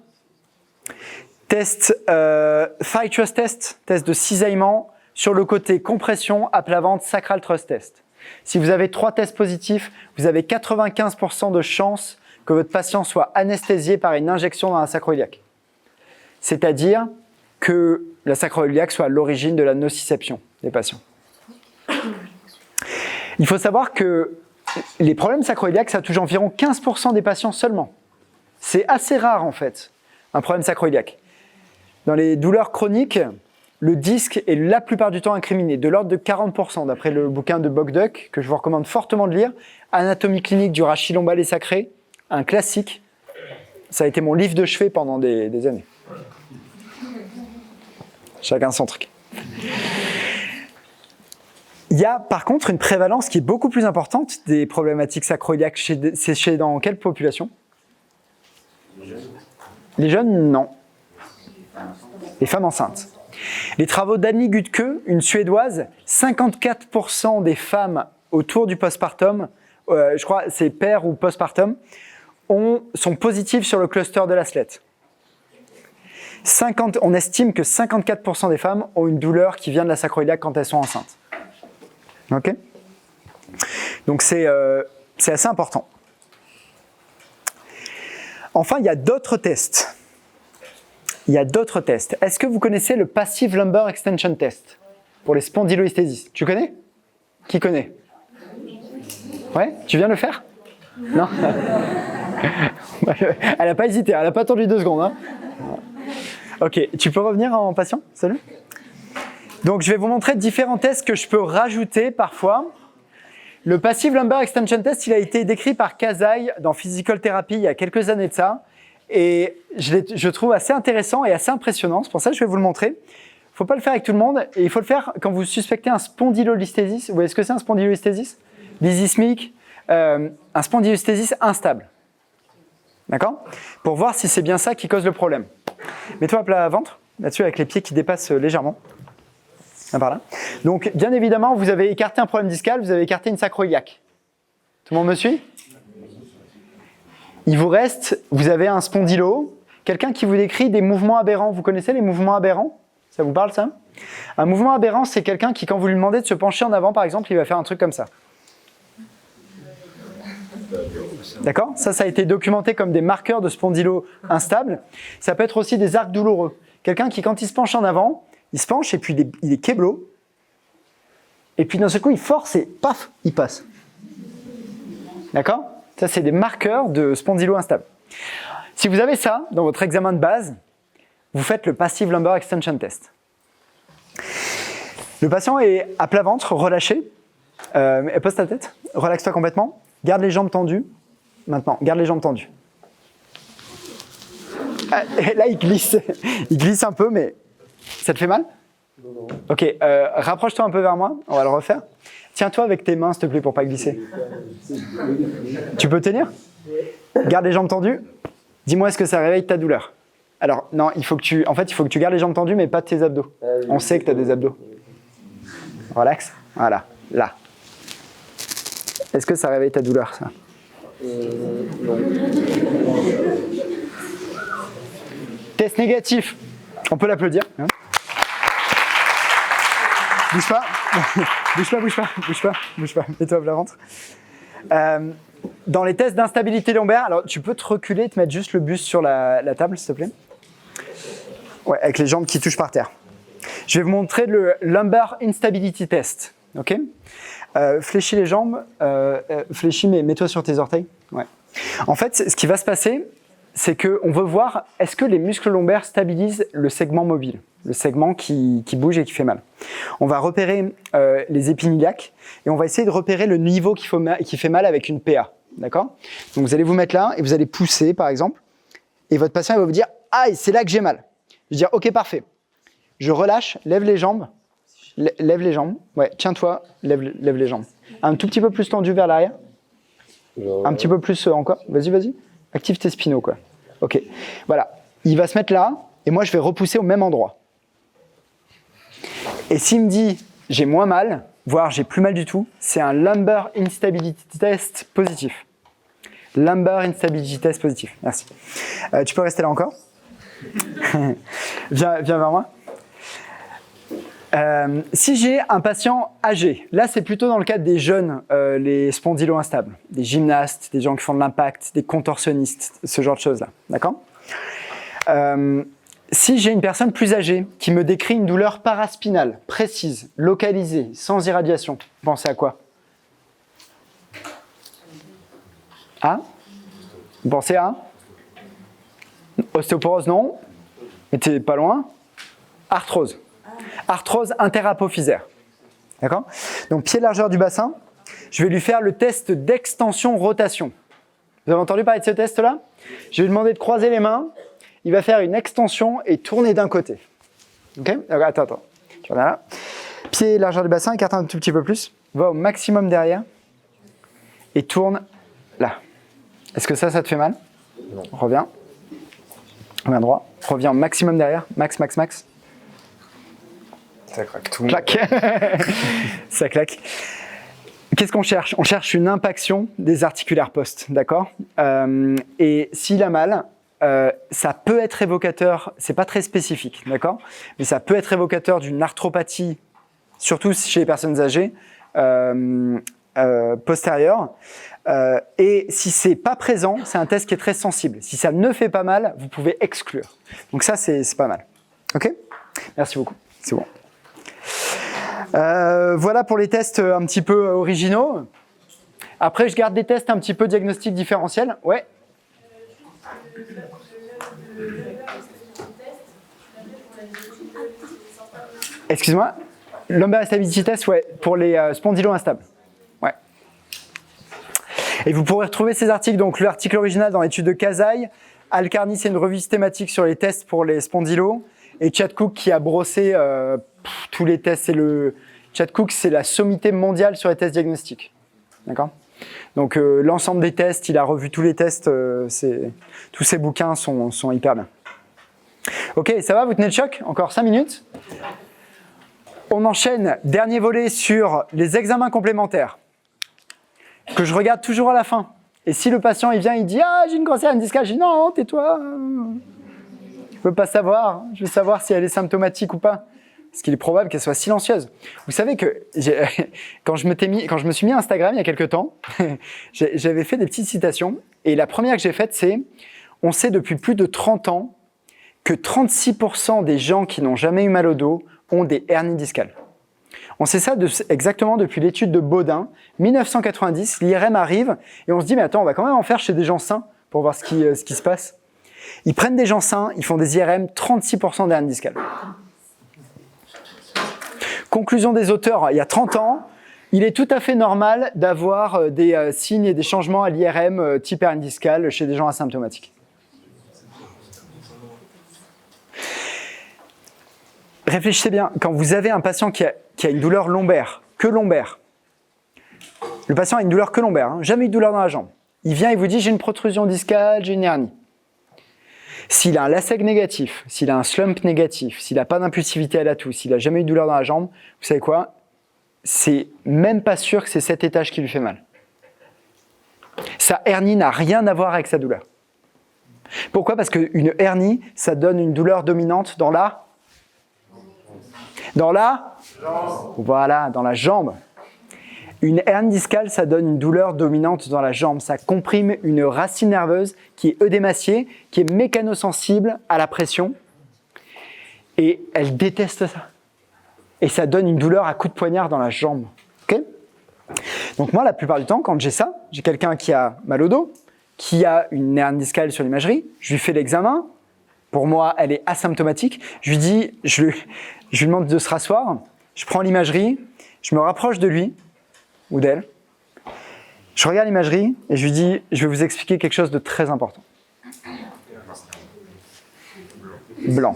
test thigh thrust test, test de cisaillement. Sur le côté, compression, à plat ventre, sacral thrust test. Si vous avez 3 tests positifs, vous avez 95% de chances que votre patient soit anesthésié par une injection dans la sacro-iliaque. C'est-à-dire que la sacro-iliaque soit à l'origine de la nociception des patients. Il faut savoir que les problèmes sacro-iliaques, ça touche environ 15% des patients seulement. C'est assez rare en fait, un problème sacro-iliaque. Dans les douleurs chroniques, le disque est la plupart du temps incriminé, de l'ordre de 40%, d'après le bouquin de Bogduck, que je vous recommande fortement de lire, Anatomie clinique du rachis lombal et sacré, un classique. Ça a été mon livre de chevet pendant des années. Chacun son truc. Il y a par contre une prévalence qui est beaucoup plus importante des problématiques sacro-iliaques. C'est chez dans quelle population? Les jeunes, non. Les femmes enceintes. Les travaux d'Annie Gutke, une Suédoise, 54% des femmes autour du postpartum, je crois c'est per ou postpartum, sont positives sur le cluster de Laslett. On estime que 54% des femmes ont une douleur qui vient de la sacro-iliaque quand elles sont enceintes. Ok? Donc c'est assez important. Enfin, il y a d'autres tests. Est-ce que vous connaissez le Passive Lumbar Extension Test pour les spondylolisthesis? Tu connais? Qui connaît? Ouais? Tu viens de le faire? Non? Elle n'a pas hésité, elle n'a pas attendu 2 secondes. Hein. Ok, tu peux revenir en patient? Salut. Donc je vais vous montrer différents tests que je peux rajouter parfois. Le Passive Lumbar Extension Test, il a été décrit par Kasai dans Physical Therapy il y a quelques années de ça. Et je trouve assez intéressant et assez impressionnant. C'est pour ça que je vais vous le montrer. Il ne faut pas le faire avec tout le monde. Et il faut le faire quand vous suspectez un spondylolisthésis. Vous voyez ce que c'est un spondylolisthésis? Dysismique, un spondylolisthésis instable. D'accord? Pour voir si c'est bien ça qui cause le problème. Mets-toi à plat ventre, là-dessus avec les pieds qui dépassent légèrement. Là, par là. Donc, bien évidemment, vous avez écarté un problème discal, vous avez écarté une sacro-iliaque. Tout le monde me suit? Il vous reste, vous avez un spondylo, quelqu'un qui vous décrit des mouvements aberrants. Vous connaissez les mouvements aberrants? Ça vous parle ça? Un mouvement aberrant, c'est quelqu'un qui, quand vous lui demandez de se pencher en avant, par exemple, il va faire un truc comme ça. D'accord? Ça a été documenté comme des marqueurs de spondylo instables. Ça peut être aussi des arcs douloureux. Quelqu'un qui, quand il se penche en avant, il se penche et puis il est kéblo. Et puis d'un seul coup, il force et paf, il passe. D'accord? Ça, c'est des marqueurs de spondylo instable. Si vous avez ça dans votre examen de base, vous faites le Passive Lumbar Extension Test. Le patient est à plat ventre, relâché. Pose ta tête, relaxe-toi complètement. Garde les jambes tendues. Maintenant, garde les jambes tendues. Ah, là, il glisse un peu, mais ça te fait mal? Non. Ok, rapproche-toi un peu vers moi, on va le refaire. Tiens-toi avec tes mains, s'il te plaît, pour pas glisser. Tu peux tenir? Garde les jambes tendues. Dis-moi, est-ce que ça réveille ta douleur? Alors, non, il faut que tu gardes les jambes tendues, mais pas tes abdos. On sait que tu as des abdos. Relax. Voilà, là. Est-ce que ça réveille ta douleur, ça? Non. Test négatif. On peut l'applaudir. Hein? Bouge pas. Bouge pas. Mets-toi à plat ventre. Dans les tests d'instabilité lombaire, alors tu peux te reculer et te mettre juste le buste sur la table, s'il te plaît. Ouais, avec les jambes qui touchent par terre. Je vais vous montrer le Lumbar Instability Test. Ok? Fléchis les jambes, fléchis, mais mets-toi sur tes orteils. Ouais. En fait, ce qui va se passer, c'est qu'on veut voir est-ce que les muscles lombaires stabilisent le segment mobile, le segment qui bouge et qui fait mal. On va repérer les épiniliaques et on va essayer de repérer le niveau qui fait mal avec une PA. D'accord? Donc vous allez vous mettre là et vous allez pousser, par exemple, et votre patient il va vous dire « Ah, c'est là que j'ai mal ». Je vais dire « Ok, parfait ». Je relâche, lève les jambes. Lève les jambes. Ouais, tiens-toi, lève les jambes. Un tout petit peu plus tendu vers l'arrière. Un petit peu plus encore. Vas-y. Active tes spinaux, quoi. Ok. Voilà. Il va se mettre là, et moi, je vais repousser au même endroit. Et s'il me dit, j'ai moins mal, voire j'ai plus mal du tout, c'est un Lumbar Instability Test positif. Lumbar Instability Test positif. Merci. Tu peux rester là encore? Viens vers moi. Si j'ai un patient âgé, là c'est plutôt dans le cadre des jeunes, les spondylos instables, des gymnastes, des gens qui font de l'impact, des contorsionnistes, ce genre de choses-là, d'accord? Si j'ai une personne plus âgée qui me décrit une douleur paraspinale, précise, localisée, sans irradiation, pensez à quoi? Vous pensez à ostéoporose, non? Mais t'es pas loin. Arthrose. Arthrose interapophysaire. D'accord? Donc, pied largeur du bassin. Je vais lui faire le test d'extension-rotation. Vous avez entendu parler de ce test-là? Je vais lui demander de croiser les mains. Il va faire une extension et tourner d'un côté. Ok? Attends. Tu reviens là. Pied largeur du bassin, écarte un tout petit peu plus. Va au maximum derrière. Et tourne là. Est-ce que ça te fait mal? Non. Reviens. Reviens droit. Reviens au maximum derrière. Max. Ça craque tout. Clac. Ça claque. Qu'est-ce qu'on cherche? On cherche une impaction des articulaires postes, d'accord? Et s'il a mal, ça peut être évocateur, c'est pas très spécifique, d'accord? Mais ça peut être évocateur d'une arthropathie, surtout chez les personnes âgées, postérieures. Et si c'est pas présent, c'est un test qui est très sensible. Si ça ne fait pas mal, vous pouvez exclure. Donc ça, c'est pas mal. Ok? Merci beaucoup. C'est bon. Voilà pour les tests un petit peu originaux. Après, je garde des tests un petit peu diagnostiques différentiels. Ouais. Excuse-moi. Lumbar Stability Test, ouais, pour les spondylos instables. Ouais. Et vous pourrez retrouver ces articles, donc l'article original dans l'étude de Kazaï. Al-Karni, c'est une revue systématique sur les tests pour les spondylos. Et Chad Cook qui a brossé tous les tests. Chad Cook, c'est la sommité mondiale sur les tests diagnostiques. D'accord? Donc l'ensemble des tests, il a revu tous les tests. Tous ces bouquins sont hyper bien. Ok, ça va? Vous tenez le choc? Encore 5 minutes. On enchaîne. Dernier volet sur les examens complémentaires que je regarde toujours à la fin. Et si le patient il vient, il dit « Ah, j'ai une grosse hernie discale », je dis « Non, tais-toi. Je veux pas savoir. Je veux savoir si elle est symptomatique ou pas. » parce qu'il est probable qu'elle soit silencieuse. Vous savez que quand je me suis mis à Instagram il y a quelques temps, j'avais fait des petites citations, et la première que j'ai faite, c'est « On sait depuis plus de 30 ans que 36% des gens qui n'ont jamais eu mal au dos ont des hernies discales. » On sait ça exactement depuis l'étude de Baudin, 1990, l'IRM arrive, et on se dit « Mais attends, on va quand même en faire chez des gens sains pour voir ce qui se passe. » Ils prennent des gens sains, ils font des IRM, 36% d'hernie discale. Conclusion des auteurs, il y a 30 ans, il est tout à fait normal d'avoir des signes et des changements à l'IRM type hernie discale chez des gens asymptomatiques. Réfléchissez bien, quand vous avez un patient qui a une douleur lombaire, que lombaire, le patient a une douleur que lombaire, hein, jamais eu de douleur dans la jambe. Il vient et vous dit « j'ai une protrusion discale, j'ai une hernie ». S'il a un LASEG négatif, s'il a un slump négatif, s'il n'a pas d'impulsivité à la toux, s'il n'a jamais eu de douleur dans la jambe, vous savez quoi? C'est même pas sûr que c'est cet étage qui lui fait mal. Sa hernie n'a rien à voir avec sa douleur. Pourquoi? Parce qu'une hernie, ça donne une douleur dominante dans la jambe. Voilà, dans la jambe. Une hernie discale, ça donne une douleur dominante dans la jambe. Ça comprime une racine nerveuse qui est œdémaciée, qui est mécanosensible à la pression. Et elle déteste ça. Et ça donne une douleur à coup de poignard dans la jambe. Okay? Donc moi, la plupart du temps, quand j'ai ça, j'ai quelqu'un qui a mal au dos, qui a une hernie discale sur l'imagerie, je lui fais l'examen. Pour moi, elle est asymptomatique. Je lui demande de se rasseoir. Je prends l'imagerie, je me rapproche de lui ou d'elle. Je regarde l'imagerie et je lui dis, je vais vous expliquer quelque chose de très important. Blanc.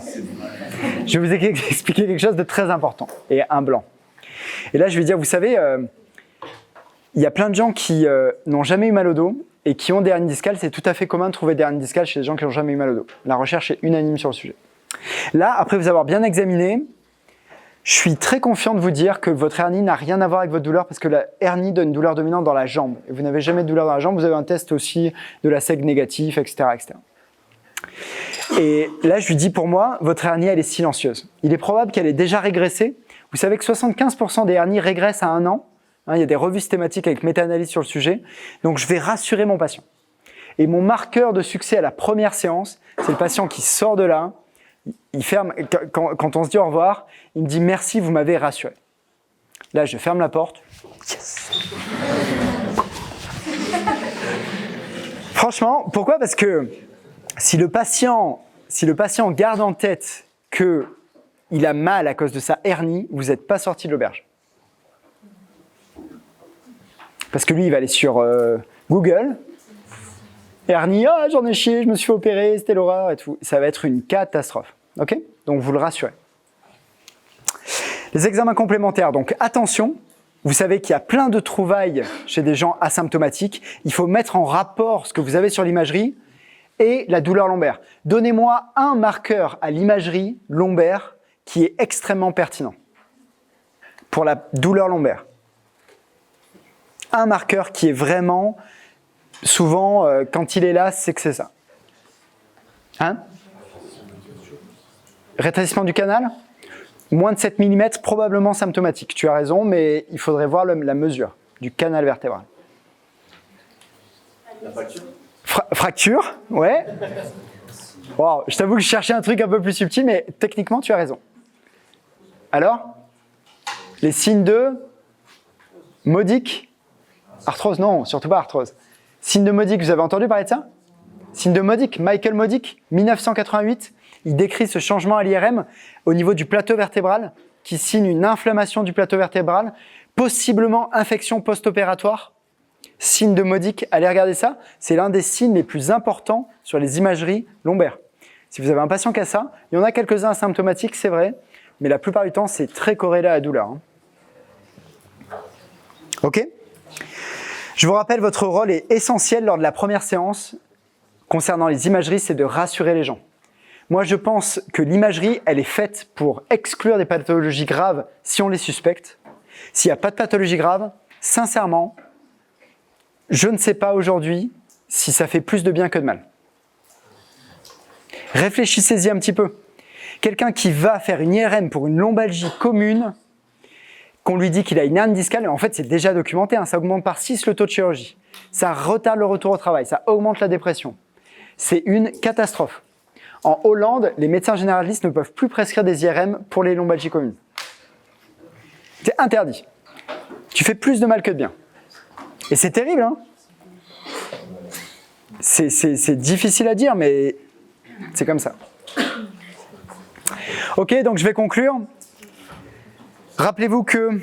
Je vais vous expliquer quelque chose de très important. Et un blanc. Et là, je vais dire, vous savez, il y a plein de gens qui n'ont jamais eu mal au dos et qui ont des hernies discales. C'est tout à fait commun de trouver des hernies discales chez les gens qui n'ont jamais eu mal au dos. La recherche est unanime sur le sujet. Là, après vous avoir bien examiné, je suis très confiant de vous dire que votre hernie n'a rien à voir avec votre douleur parce que la hernie donne une douleur dominante dans la jambe. Et vous n'avez jamais de douleur dans la jambe, vous avez un test aussi de la SEG négatif, etc., etc. Et là, je lui dis, pour moi, votre hernie, elle est silencieuse. Il est probable qu'elle ait déjà régressé. Vous savez que 75% des hernies régressent à 1 an. Il y a des revues systématiques avec méta-analyse sur le sujet. Donc, je vais rassurer mon patient. Et mon marqueur de succès à la première séance, c'est le patient qui sort de là. Il ferme, quand on se dit au revoir, il me dit « Merci, vous m'avez rassuré ». Là, je ferme la porte. Yes. Franchement, pourquoi? Parce que si le patient garde en tête qu'il a mal à cause de sa hernie, vous n'êtes pas sorti de l'auberge. Parce que lui, il va aller sur Google. Hernie, oh, j'en ai chié, je me suis fait opérer, c'était l'horreur et tout. Ça va être une catastrophe. Ok? Donc vous le rassurez. Les examens complémentaires. Donc attention, vous savez qu'il y a plein de trouvailles chez des gens asymptomatiques. Il faut mettre en rapport ce que vous avez sur l'imagerie et la douleur lombaire. Donnez-moi un marqueur à l'imagerie lombaire qui est extrêmement pertinent pour la douleur lombaire. Un marqueur qui est vraiment... Souvent, quand il est là, c'est que c'est ça. Hein? Rétrécissement du canal? Moins de 7 mm, probablement symptomatique. Tu as raison, mais il faudrait voir la mesure du canal vertébral. La fracture? Fracture, ouais. Wow, je t'avoue que je cherchais un truc un peu plus subtil, mais techniquement, tu as raison. Alors? Les signes de Modic? Arthrose? Non, surtout pas arthrose. Signe de Modic, vous avez entendu parler de ça? Signe de Modic, Michael Modic, 1988, il décrit ce changement à l'IRM au niveau du plateau vertébral qui signe une inflammation du plateau vertébral, possiblement infection post-opératoire. Signe de Modic, allez regarder ça, c'est l'un des signes les plus importants sur les imageries lombaires. Si vous avez un patient qui a ça, il y en a quelques-uns asymptomatiques, c'est vrai, mais la plupart du temps, c'est très corrélé à la douleur. Hein. Ok? Je vous rappelle, votre rôle est essentiel lors de la première séance concernant les imageries, c'est de rassurer les gens. Moi, je pense que l'imagerie, elle est faite pour exclure des pathologies graves si on les suspecte. S'il n'y a pas de pathologie grave, sincèrement, je ne sais pas aujourd'hui si ça fait plus de bien que de mal. Réfléchissez-y un petit peu. quelqu'un qui va faire une IRM pour une lombalgie commune, qu'on lui dit qu'il a une hernie discale, en fait c'est déjà documenté, hein, ça augmente par 6 le taux de chirurgie. Ça retarde le retour au travail, ça augmente la dépression. C'est une catastrophe. En Hollande, les médecins généralistes ne peuvent plus prescrire des IRM pour les lombalgies communes. C'est interdit. Tu fais plus de mal que de bien. Et c'est terrible, hein. C'est difficile à dire, mais c'est comme ça. Ok, donc je vais conclure. Rappelez-vous que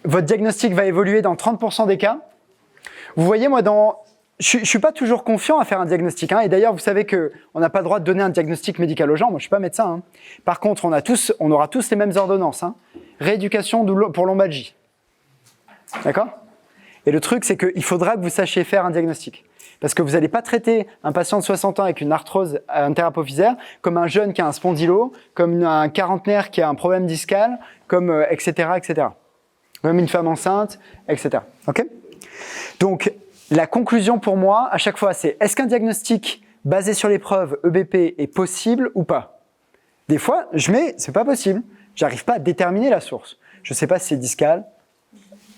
votre diagnostic va évoluer dans 30% des cas. Vous voyez, moi, je ne suis pas toujours confiant à faire un diagnostic. Hein, et d'ailleurs, vous savez qu'on n'a pas le droit de donner un diagnostic médical aux gens. Moi, je ne suis pas médecin. Hein. Par contre, on aura tous les mêmes ordonnances. Hein. Rééducation pour lombalgie. D'accord ? Et le truc, c'est qu'il faudra que vous sachiez faire un diagnostic. Parce que vous n'allez pas traiter un patient de 60 ans avec une arthrose interapophysaire comme un jeune qui a un spondylo, comme un quarantenaire qui a un problème discal, comme etc., etc. Même une femme enceinte, etc. Ok ? Donc, la conclusion pour moi, à chaque fois, c'est est-ce qu'un diagnostic basé sur l'épreuve EBP est possible ou pas ? Des fois, c'est pas possible. J'arrive pas à déterminer la source. Je sais pas si c'est discal,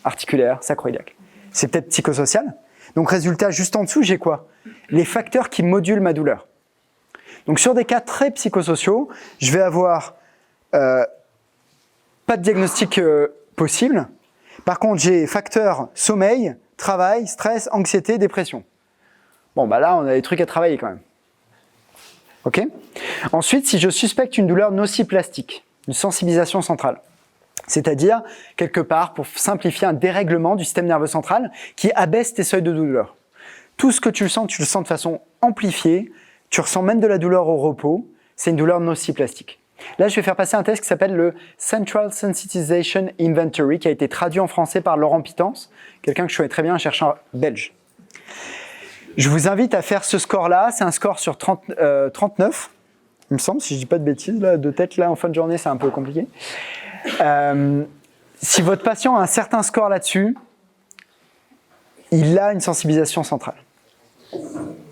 articulaire, sacroiliaque. C'est peut-être psychosocial. Donc, résultat, juste en dessous, j'ai quoi ? Les facteurs qui modulent ma douleur. Donc, sur des cas très psychosociaux, je vais avoir pas de diagnostic possible. Par contre, j'ai facteurs sommeil, travail, stress, anxiété, dépression. Bon, bah là, on a des trucs à travailler quand même. Ok ? Ensuite, si je suspecte une douleur nociplastique, une sensibilisation centrale, c'est-à-dire, quelque part, pour simplifier, un dérèglement du système nerveux central qui abaisse tes seuils de douleur. Tout ce que tu le sens de façon amplifiée, tu ressens même de la douleur au repos, c'est une douleur nociplastique. Là, je vais faire passer un test qui s'appelle le Central Sensitization Inventory, qui a été traduit en français par Laurent Pitance, quelqu'un que je connais très bien, un chercheur belge. Je vous invite à faire ce score-là, c'est un score sur 39, il me semble, si je ne dis pas de bêtises, là, de tête, là, en fin de journée, c'est un peu compliqué. Si votre patient a un certain score là-dessus, il a une sensibilisation centrale.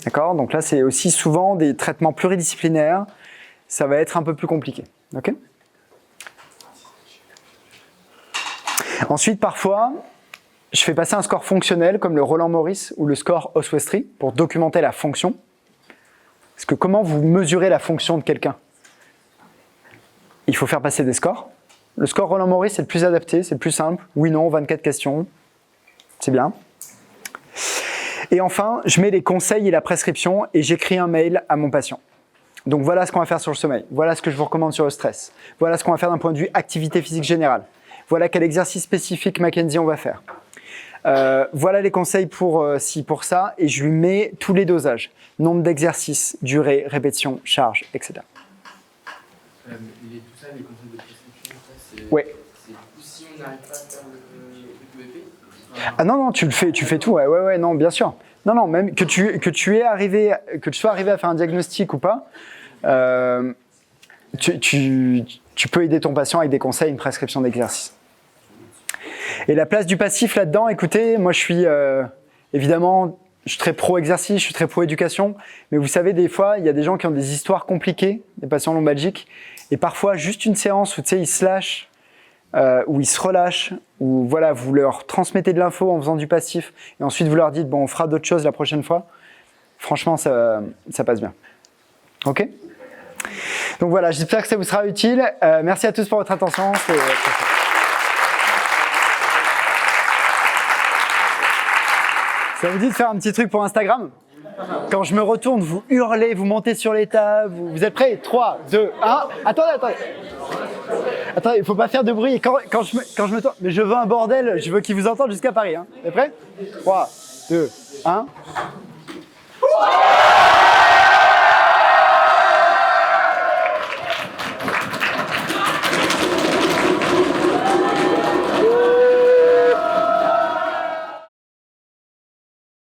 D'accord ? Donc là, c'est aussi souvent des traitements pluridisciplinaires. Ça va être un peu plus compliqué. Okay ? Ensuite, parfois, je fais passer un score fonctionnel comme le Roland-Morris ou le score Oswestry pour documenter la fonction. Parce que comment vous mesurez la fonction de quelqu'un ? Il faut faire passer des scores. Le score Roland-Morris, c'est le plus adapté, c'est le plus simple. Oui, non, 24 questions. C'est bien. Et enfin, je mets les conseils et la prescription et j'écris un mail à mon patient. Donc voilà ce qu'on va faire sur le sommeil. Voilà ce que je vous recommande sur le stress. Voilà ce qu'on va faire d'un point de vue activité physique générale. Voilà quel exercice spécifique Mackenzie on va faire. Voilà les conseils pour ci, pour ça. Et je lui mets tous les dosages. Nombre d'exercices, durée, répétition, charge, etc. Tout ça, les conseils de prescription, Ouais. Si on n'arrive pas à faire le EBP. Ah non, tu fais tout. Ouais, non, bien sûr. Non, même que tu sois arrivé à faire un diagnostic ou pas, tu peux aider ton patient avec des conseils, une prescription d'exercice. Et la place du passif là-dedans, écoutez, moi je suis évidemment, je suis très pro-exercice, je suis très pro-éducation, mais vous savez, des fois, il y a des gens qui ont des histoires compliquées, des patients lombalgiques, et parfois juste une séance où tu sais, ils se lâchent, où ils se relâchent, où voilà, vous leur transmettez de l'info en faisant du passif, et ensuite vous leur dites, bon, on fera d'autres choses la prochaine fois. Franchement, ça passe bien. Ok ? Donc voilà, j'espère que ça vous sera utile. Merci à tous pour votre attention. Ça vous dit de faire un petit truc pour Instagram ? Quand je me retourne, vous hurlez, vous montez sur les tables. Vous êtes prêts ? 3, 2, 1. Attendez. Attendez, il ne faut pas faire de bruit. Quand je me tourne, mais je veux un bordel, je veux qu'ils vous entendent jusqu'à Paris. Hein. Vous êtes prêts ? 3, 2, 1.